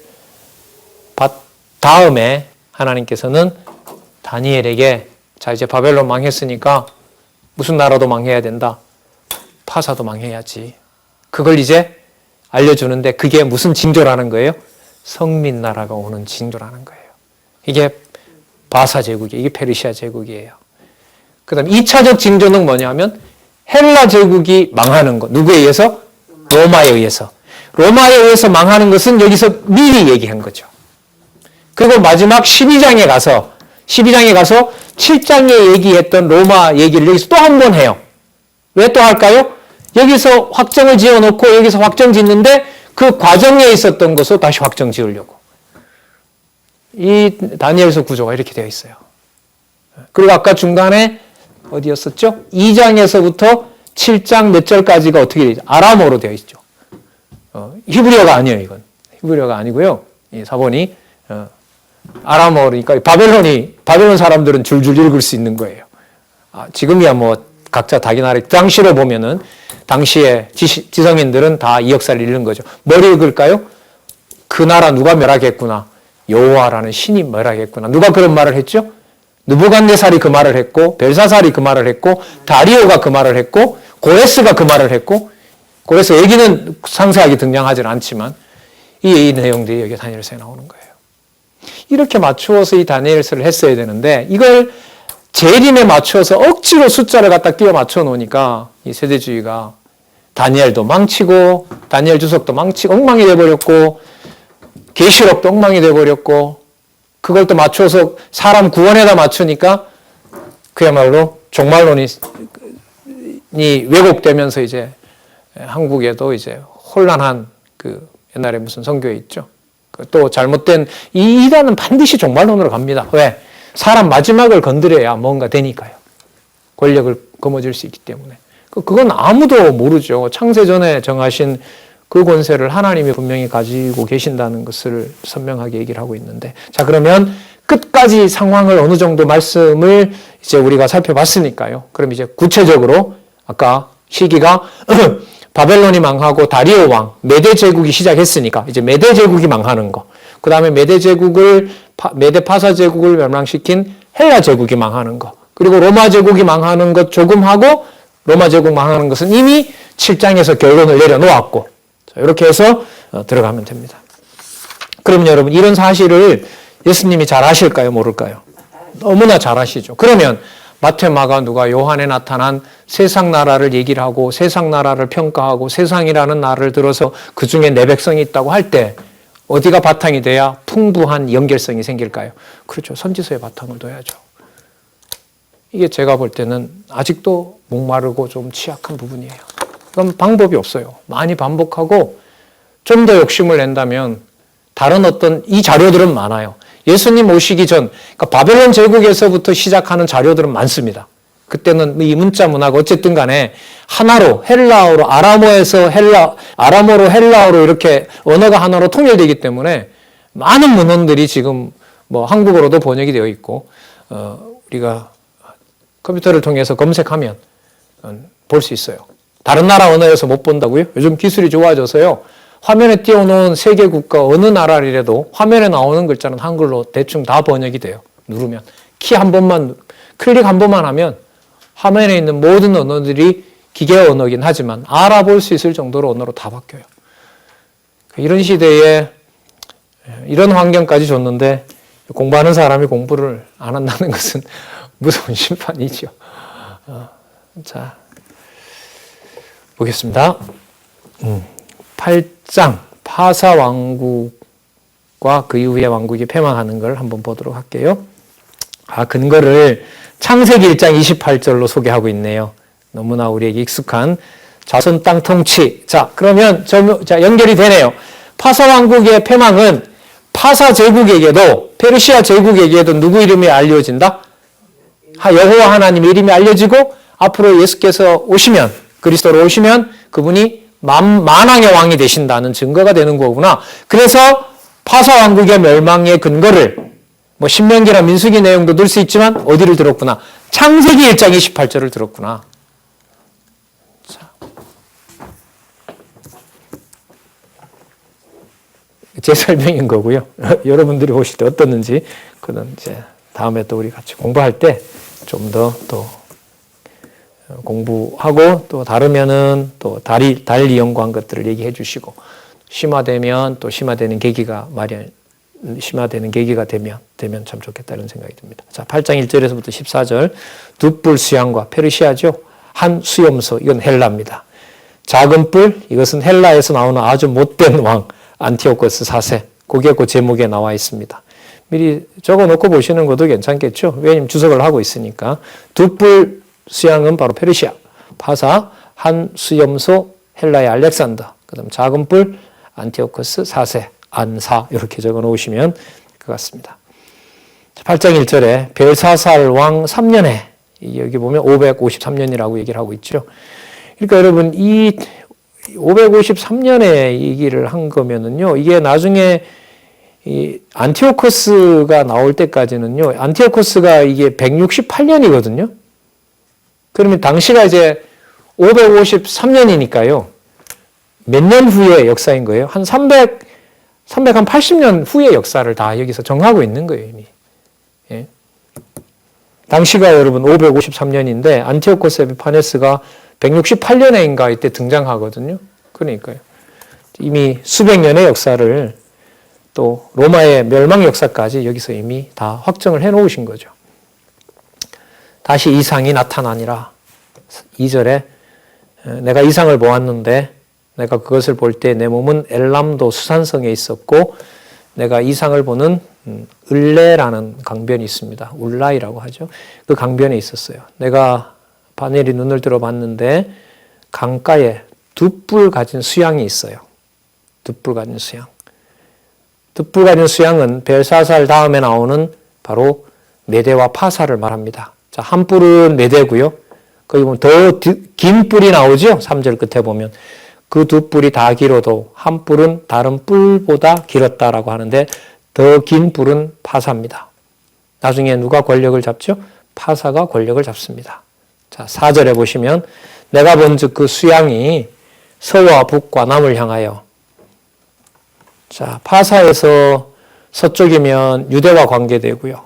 A: 다음에 하나님께서는 다니엘에게 자 이제 바벨론 망했으니까 무슨 나라도 망해야 된다. 파사도 망해야지. 그걸 이제 알려주는데 그게 무슨 징조라는 거예요? 성민나라가 오는 징조라는 거예요. 이게 바사 제국이에요. 이게 페르시아 제국이에요. 그 다음 2차적 징조는 뭐냐면 헬라 제국이 망하는 것. 누구에 의해서? 로마에 의해서. 로마에 의해서 망하는 것은 여기서 미리 얘기한 거죠. 그리고 마지막 12장에 가서 7장에 얘기했던 로마 얘기를 여기서 또 한 번 해요. 왜 또 할까요? 여기서 확정을 지어놓고 여기서 확정 짓는데 그 과정에 있었던 것을 다시 확정 지으려고. 이 다니엘서 구조가 이렇게 되어 있어요. 그리고 아까 중간에 어디였었죠? 2장에서부터 7장 몇 절까지가 어떻게 되어 있죠? 아람어로 되어 있죠. 히브리어가 아니에요, 이건. 히브리어가 아니고요. 이 사본이 아람어니까 바벨론 사람들은 줄줄 읽을 수 있는 거예요. 지금이야 뭐 각자 자기 나라 당시로 보면은 당시에 지성인들은 다 이 역사를 읽는 거죠. 뭘 읽을까요? 그 나라 누가 멸하겠구나. 여호와라는 신이 멸하겠구나. 누가 그런 말을 했죠? 느부갓네살이 그 말을 했고 벨사살이 그 말을 했고 다리오가 그 말을 했고 고레스가 그 말을 했고 고레스 얘기는 상세하게 등장하지는 않지만 이 내용들이 여기 다니엘서에 나오는 거예요. 이렇게 맞추어서 이 다니엘서를 했어야 되는데 이걸 재림에 맞추어서 억지로 숫자를 갖다 끼워 맞춰 놓으니까 이 세대주의가 다니엘도 망치고 다니엘 주석도 망치고 엉망이 돼버렸고 계시록도 엉망이 돼버렸고 그걸 또 맞춰서 사람 구원에다 맞추니까 그야말로 종말론이 왜곡되면서 이제 한국에도 이제 혼란한 그 옛날에 무슨 선교회 있죠. 또 잘못된 이 이단은 반드시 종말론으로 갑니다. 왜? 사람 마지막을 건드려야 뭔가 되니까요. 권력을 거머쥘 수 있기 때문에. 그건 아무도 모르죠. 창세전에 정하신 그 권세를 하나님이 분명히 가지고 계신다는 것을 선명하게 얘기를 하고 있는데. 자, 그러면 끝까지 상황을 어느 정도 말씀을 이제 우리가 살펴봤으니까요. 그럼 이제 구체적으로 아까 시기가 바벨론이 망하고 다리오 왕, 메대 제국이 시작했으니까 이제 메대 제국이 망하는 거. 그 다음에 메대 파사 제국을 멸망시킨 헬라 제국이 망하는 거. 그리고 로마 제국이 망하는 것 조금 하고 로마 제국 망하는 것은 이미 7장에서 결론을 내려놓았고. 자, 이렇게 해서 들어가면 됩니다. 그러면 여러분 이런 사실을 예수님이 잘 아실까요? 모를까요? 너무나 잘 아시죠. 그러면 마태, 마가, 누가, 요한에 나타난 세상 나라를 얘기를 하고 세상 나라를 평가하고 세상이라는 나라를 들어서 그 중에 내 백성이 있다고 할 때 어디가 바탕이 돼야 풍부한 연결성이 생길까요? 그렇죠. 선지서에 바탕을 둬야죠. 이게 제가 볼 때는 아직도 목마르고 좀 취약한 부분이에요. 그럼 방법이 없어요. 많이 반복하고 좀 더 욕심을 낸다면 다른 어떤 이 자료들은 많아요. 예수님 오시기 전, 그러니까 바벨론 제국에서부터 시작하는 자료들은 많습니다. 그때는 이 문자 문화가 어쨌든 간에 하나로 헬라어로 아람어로 헬라어로 이렇게 언어가 하나로 통일되기 때문에 많은 문헌들이 지금 뭐 한국어로도 번역이 되어 있고 우리가 컴퓨터를 통해서 검색하면 볼 수 있어요. 다른 나라 언어에서 못 본다고요? 요즘 기술이 좋아져서요. 화면에 띄워놓은 세계 국가 어느 나라라도 화면에 나오는 글자는 한글로 대충 다 번역이 돼요. 누르면 키 한 번만 클릭 한 번만 하면 화면에 있는 모든 언어들이 기계 언어긴 하지만 알아볼 수 있을 정도로 언어로 다 바뀌어요. 이런 시대에 이런 환경까지 줬는데 공부하는 사람이 공부를 안 한다는 것은 무서운 심판이죠. 자, 보겠습니다. 8장 파사 왕국과 그 이후의 왕국이 패망하는 걸 한번 보도록 할게요. 근거를 창세기 1장 28절로 소개하고 있네요. 너무나 우리에게 익숙한 자손 땅 통치. 자, 그러면 연결이 되네요. 파사 왕국의 패망은 파사 제국에게도 페르시아 제국에게도 누구 이름이 알려진다? 여호와 하나님의 이름이 알려지고 앞으로 예수께서 오시면 그리스도로 오시면 그분이 만왕의 왕이 되신다는 증거가 되는 거구나. 그래서 파사 왕국의 멸망의 근거를 뭐 신명기나 민수기 내용도 넣을 수 있지만 어디를 들었구나? 창세기 1장 28절을 들었구나. 자. 제 설명인 거고요. 여러분들이 보실 때 어떻는지 그는 이제 다음에 또 우리 같이 공부할 때 좀 더 공부하고 또 다르면은 또 달리 연구한 것들을 얘기해 주시고 심화되면 또 심화되는 계기가 되면 참 좋겠다는 생각이 듭니다. 자, 8장 1절에서부터 14절 두 뿔 수양과 페르시아죠. 한 수염소 이건 헬라입니다. 작은 뿔 이것은 헬라에서 나오는 아주 못된 왕 안티오코스 4세 거기에 그 제목에 나와 있습니다. 미리 적어놓고 보시는 것도 괜찮겠죠. 왜냐하면 주석을 하고 있으니까. 두 뿔 수양은 바로 페르시아, 파사, 한 수염소 헬라의 알렉산더, 그 다음 작은 뿔 안티오코스 4세, 안사 이렇게 적어놓으시면 될 것 같습니다. 8장 1절에 벨사살 왕 3년에 여기 보면 553년이라고 얘기를 하고 있죠. 그러니까 여러분 이 553년에 얘기를 한 거면은요. 이게 나중에 이 안티오코스가 나올 때까지는요. 안티오코스가 이게 168년이거든요. 그러면 당시가 이제 553년이니까요. 몇 년 후의 역사인 거예요? 한 380년 후의 역사를 다 여기서 정하고 있는 거예요, 이미. 예. 당시가 여러분 553년인데 안티오코스 에피파네스가 168년에인가 이때 등장하거든요. 그러니까요. 이미 수백 년의 역사를 또 로마의 멸망 역사까지 여기서 이미 다 확정을 해 놓으신 거죠. 다시 이상이 나타나니라. 2절에 내가 이상을 보았는데 내가 그것을 볼 때 내 몸은 엘람도 수산성에 있었고 내가 이상을 보는 을레라는 강변이 있습니다. 울라이라고 하죠. 그 강변에 있었어요. 내가 바늘이 눈을 들어봤는데 강가에 두 뿔 가진 수양이 있어요. 두 뿔 가진 수양. 두 뿔 가진 수양은 벨사살 다음에 나오는 바로 메대와 파사를 말합니다. 자, 한 뿔은 메대고요. 거기 보면 더 긴 뿔이 나오죠. 3절 끝에 보면. 그 두 뿔이 다 길어도 한 뿔은 다른 뿔보다 길었다라고 하는데 더 긴 뿔은 파사입니다. 나중에 누가 권력을 잡죠? 파사가 권력을 잡습니다. 자, 4절에 보시면 내가 본즉 그 수양이 서와 북과 남을 향하여 자, 파사에서 서쪽이면 유대와 관계되고요.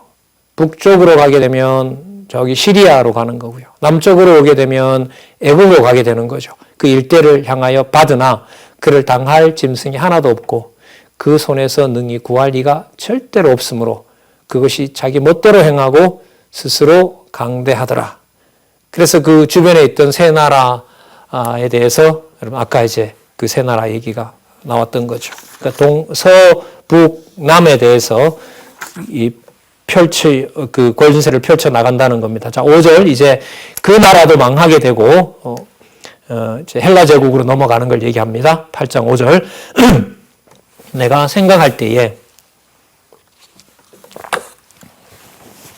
A: 북쪽으로 가게 되면 저기 시리아로 가는 거고요. 남쪽으로 오게 되면 애굽으로 가게 되는 거죠. 그 일대를 향하여 받으나 그를 당할 짐승이 하나도 없고 그 손에서 능히 구할 리가 절대로 없으므로 그것이 자기 멋대로 행하고 스스로 강대하더라. 그래서 그 주변에 있던 세 나라에 대해서 여러분 아까 이제 그 세 나라 얘기가 나왔던 거죠. 그러니까 서북남에 대해서 그 권세를 펼쳐 나간다는 겁니다. 자, 5절 이제 그 나라도 망하게 되고 이제 헬라 제국으로 넘어가는 걸 얘기합니다. 8장 5절 내가 생각할 때에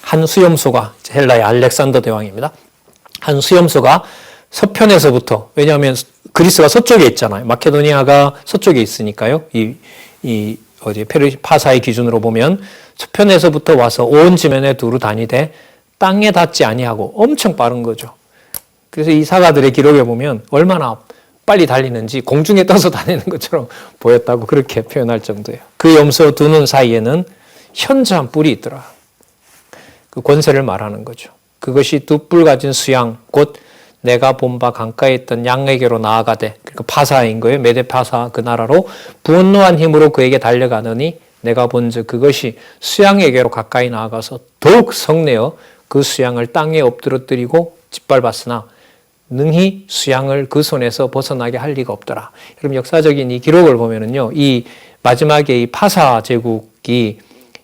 A: 한 수염소가 헬라의 알렉산더 대왕입니다. 한 수염소가 서편에서부터, 왜냐하면 그리스가 서쪽에 있잖아요. 마케도니아가 서쪽에 있으니까요. 파사의 기준으로 보면 서편에서부터 와서 온 지면에 두루 다니되 땅에 닿지 아니하고 엄청 빠른 거죠. 그래서 이 사가들의 기록에 보면 얼마나 빨리 달리는지 공중에 떠서 다니는 것처럼 보였다고 그렇게 표현할 정도예요. 그 염소 두 눈 사이에는 현저한 뿔이 있더라. 그 권세를 말하는 거죠. 그것이 두 뿔 가진 수양, 곧 내가 본 바 강가에 있던 양에게로 나아가되, 그러니까 파사인 거예요. 메데 파사 그 나라로 분노한 힘으로 그에게 달려가느니 내가 본즉 그것이 수양에게로 가까이 나아가서 더욱 성내어 그 수양을 땅에 엎드러뜨리고 짓밟았으나 능히 수양을 그 손에서 벗어나게 할 리가 없더라. 여러분 역사적인 이 기록을 보면은요, 이 마지막에 이 파사 제국이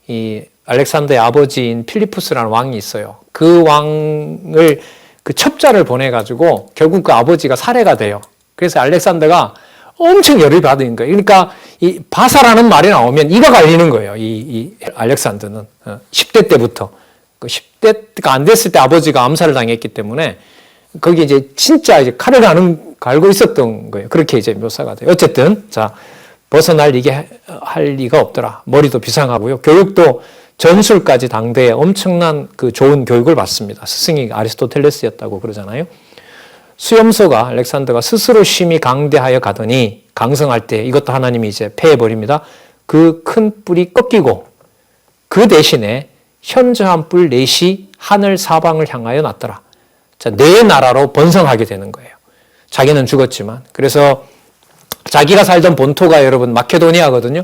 A: 이 알렉산더의 아버지인 필리푸스라는 왕이 있어요. 그 왕을 그 첩자를 보내가지고 결국 그 아버지가 살해가 돼요. 그래서 알렉산더가 엄청 열을 받은 거예요. 그러니까 이 바사라는 말이 나오면 이가 갈리는 거예요. 이 알렉산더는 10대 때부터 그 10대가 안 됐을 때 아버지가 암살을 당했기 때문에 거기 이제 진짜 이제 칼을 갈고 있었던 거예요. 그렇게 이제 묘사가 돼요. 어쨌든 자 벗어날리게 할 리가 없더라. 머리도 비상하고요. 교육도 전술까지 당대에 엄청난 그 좋은 교육을 받습니다. 스승이 아리스토텔레스였다고 그러잖아요. 수염소가 알렉산더가 스스로 심히 강대하여 가더니 강성할 때 이것도 하나님이 이제 패해버립니다. 그 큰 뿔이 꺾이고 그 대신에 현저한 뿔 넷이 하늘 사방을 향하여 났더라. 자, 네 나라로 번성하게 되는 거예요. 자기는 죽었지만. 그래서 자기가 살던 본토가 여러분 마케도니아거든요.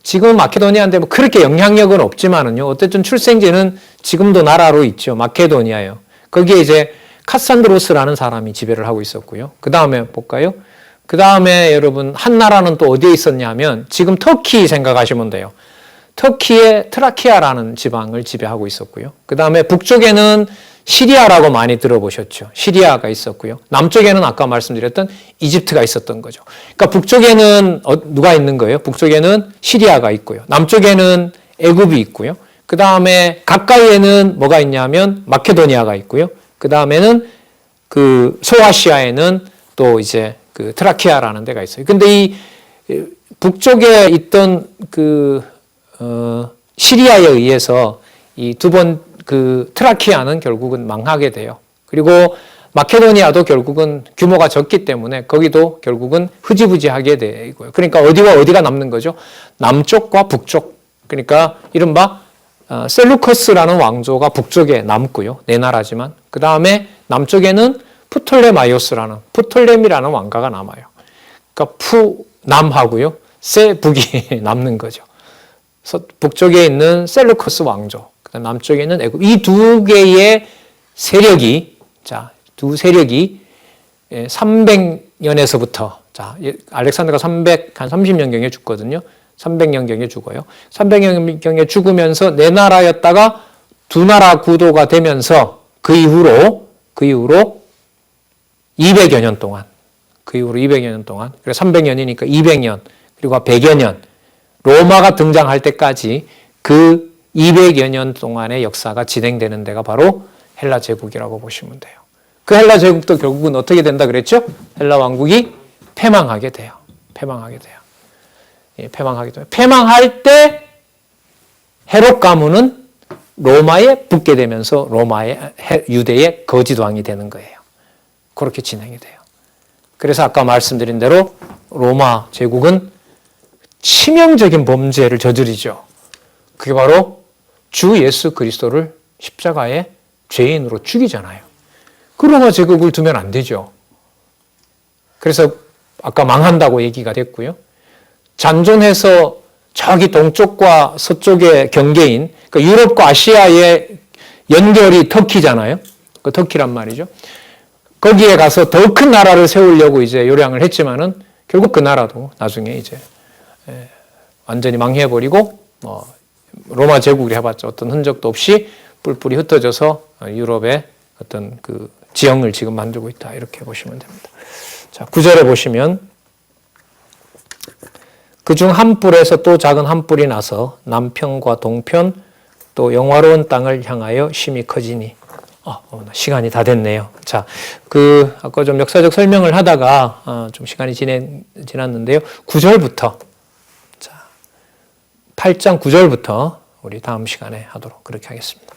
A: 지금 마케도니아인데 뭐 그렇게 영향력은 없지만은요. 어쨌든 출생지는 지금도 나라로 있죠. 마케도니아예요. 거기에 이제 카산드로스라는 사람이 지배를 하고 있었고요. 그 다음에 볼까요? 그 다음에 여러분 한 나라는 또 어디에 있었냐면 지금 터키 생각하시면 돼요. 터키의 트라키아라는 지방을 지배하고 있었고요. 그 다음에 북쪽에는 시리아라고 많이 들어보셨죠. 시리아가 있었고요. 남쪽에는 아까 말씀드렸던 이집트가 있었던 거죠. 그러니까 북쪽에는 누가 있는 거예요? 북쪽에는 시리아가 있고요. 남쪽에는 애굽이 있고요. 그 다음에 가까이에는 뭐가 있냐면 마케도니아가 있고요. 그 다음에는 그 소아시아에는 또 이제 그 트라키아라는 데가 있어요. 근데 이 북쪽에 있던 시리아에 의해서 이 두 번 그 트라키아는 결국은 망하게 돼요. 그리고 마케도니아도 결국은 규모가 적기 때문에 거기도 결국은 흐지부지하게 되고요. 그러니까 어디가 남는 거죠? 남쪽과 북쪽. 그러니까 이른바 셀루커스라는 왕조가 북쪽에 남고요. 네 나라지만. 그 다음에 남쪽에는 프톨레미라는 왕가가 남아요. 그러니까 남하고요. 북이 남는 거죠. 북쪽에 있는 셀루커스 왕조. 남쪽에 있는 애굽. 이 두 개의 세력이, 두 세력이 300년에서부터, 알렉산더가 한 30년경에 죽거든요. 300년경에 죽어요. 300년경에 죽으면서 네 나라였다가 두 나라 구도가 되면서 그 이후로 200여 년 동안, 그래서 300년이니까 200년, 그리고 100여 년, 로마가 등장할 때까지 그 200여 년 동안의 역사가 진행되는 데가 바로 헬라 제국이라고 보시면 돼요. 그 헬라 제국도 결국은 어떻게 된다 그랬죠? 헬라 왕국이 패망하게 돼요. 패망할 때 헤롯 가문은 로마에 붙게 되면서 유대의 거짓 왕이 되는 거예요. 그렇게 진행이 돼요. 그래서 아까 말씀드린 대로 로마 제국은 치명적인 범죄를 저지르죠. 그게 바로 주 예수 그리스도를 십자가에 죄인으로 죽이잖아요. 그 로마 제국을 두면 안 되죠. 그래서 아까 망한다고 얘기가 됐고요. 잔존해서 저기 동쪽과 서쪽의 경계인, 그러니까 유럽과 아시아의 연결이 터키잖아요. 그 터키란 말이죠. 거기에 가서 더 큰 나라를 세우려고 이제 요량을 했지만은 결국 그 나라도 나중에 이제 완전히 망해버리고 로마 제국이 해봤자 어떤 흔적도 없이 뿔뿔이 흩어져서 유럽의 어떤 그 지형을 지금 만들고 있다. 이렇게 보시면 됩니다. 자, 9절에 보시면 그중 한 뿔에서 또 작은 한 뿔이 나서 남편과 동편 또 영화로운 땅을 향하여 심히 커지니. 시간이 다 됐네요. 자, 아까 좀 역사적 설명을 하다가, 좀 시간이 지났는데요. 9절부터, 자, 8장 9절부터 우리 다음 시간에 하도록 그렇게 하겠습니다.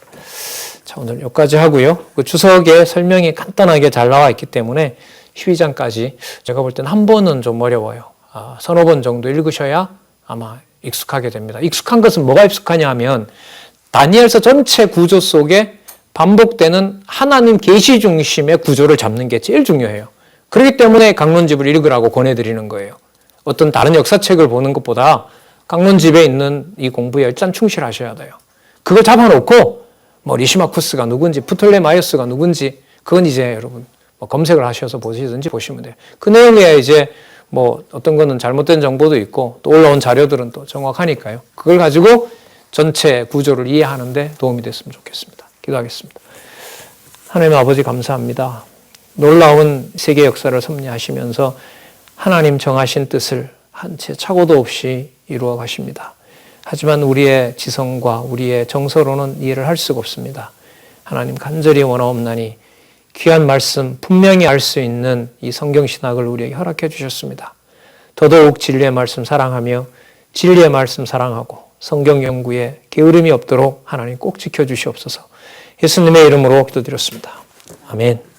A: 자, 오늘 여기까지 하고요. 그 주석에 설명이 간단하게 잘 나와 있기 때문에 12장까지 제가 볼 때는 한 번은 좀 어려워요. 서너 번 정도 읽으셔야 아마 익숙하게 됩니다. 익숙한 것은 뭐가 익숙하냐 하면 다니엘서 전체 구조 속에 반복되는 하나님 계시 중심의 구조를 잡는 게 제일 중요해요. 그렇기 때문에 강론집을 읽으라고 권해드리는 거예요. 어떤 다른 역사책을 보는 것보다 강론집에 있는 이 공부에 일단 충실하셔야 돼요. 그걸 잡아놓고 리시마쿠스가 누군지 프톨레마이오스가 누군지 그건 이제 여러분 검색을 하셔서 보시든지 보시면 돼요. 그 내용에 이제 어떤 거는 잘못된 정보도 있고 또 올라온 자료들은 또 정확하니까요. 그걸 가지고 전체 구조를 이해하는데 도움이 됐으면 좋겠습니다. 기도하겠습니다. 하나님 아버지 감사합니다. 놀라운 세계 역사를 섭리하시면서 하나님 정하신 뜻을 한 채 착오도 없이 이루어 가십니다. 하지만 우리의 지성과 우리의 정서로는 이해를 할 수가 없습니다. 하나님 간절히 원하옵나니 귀한 말씀 분명히 알 수 있는 이 성경신학을 우리에게 허락해 주셨습니다. 더더욱 진리의 말씀 사랑하며 진리의 말씀 사랑하고 성경 연구에 게으름이 없도록 하나님 꼭 지켜주시옵소서. 예수님의 이름으로 기도드렸습니다. 아멘.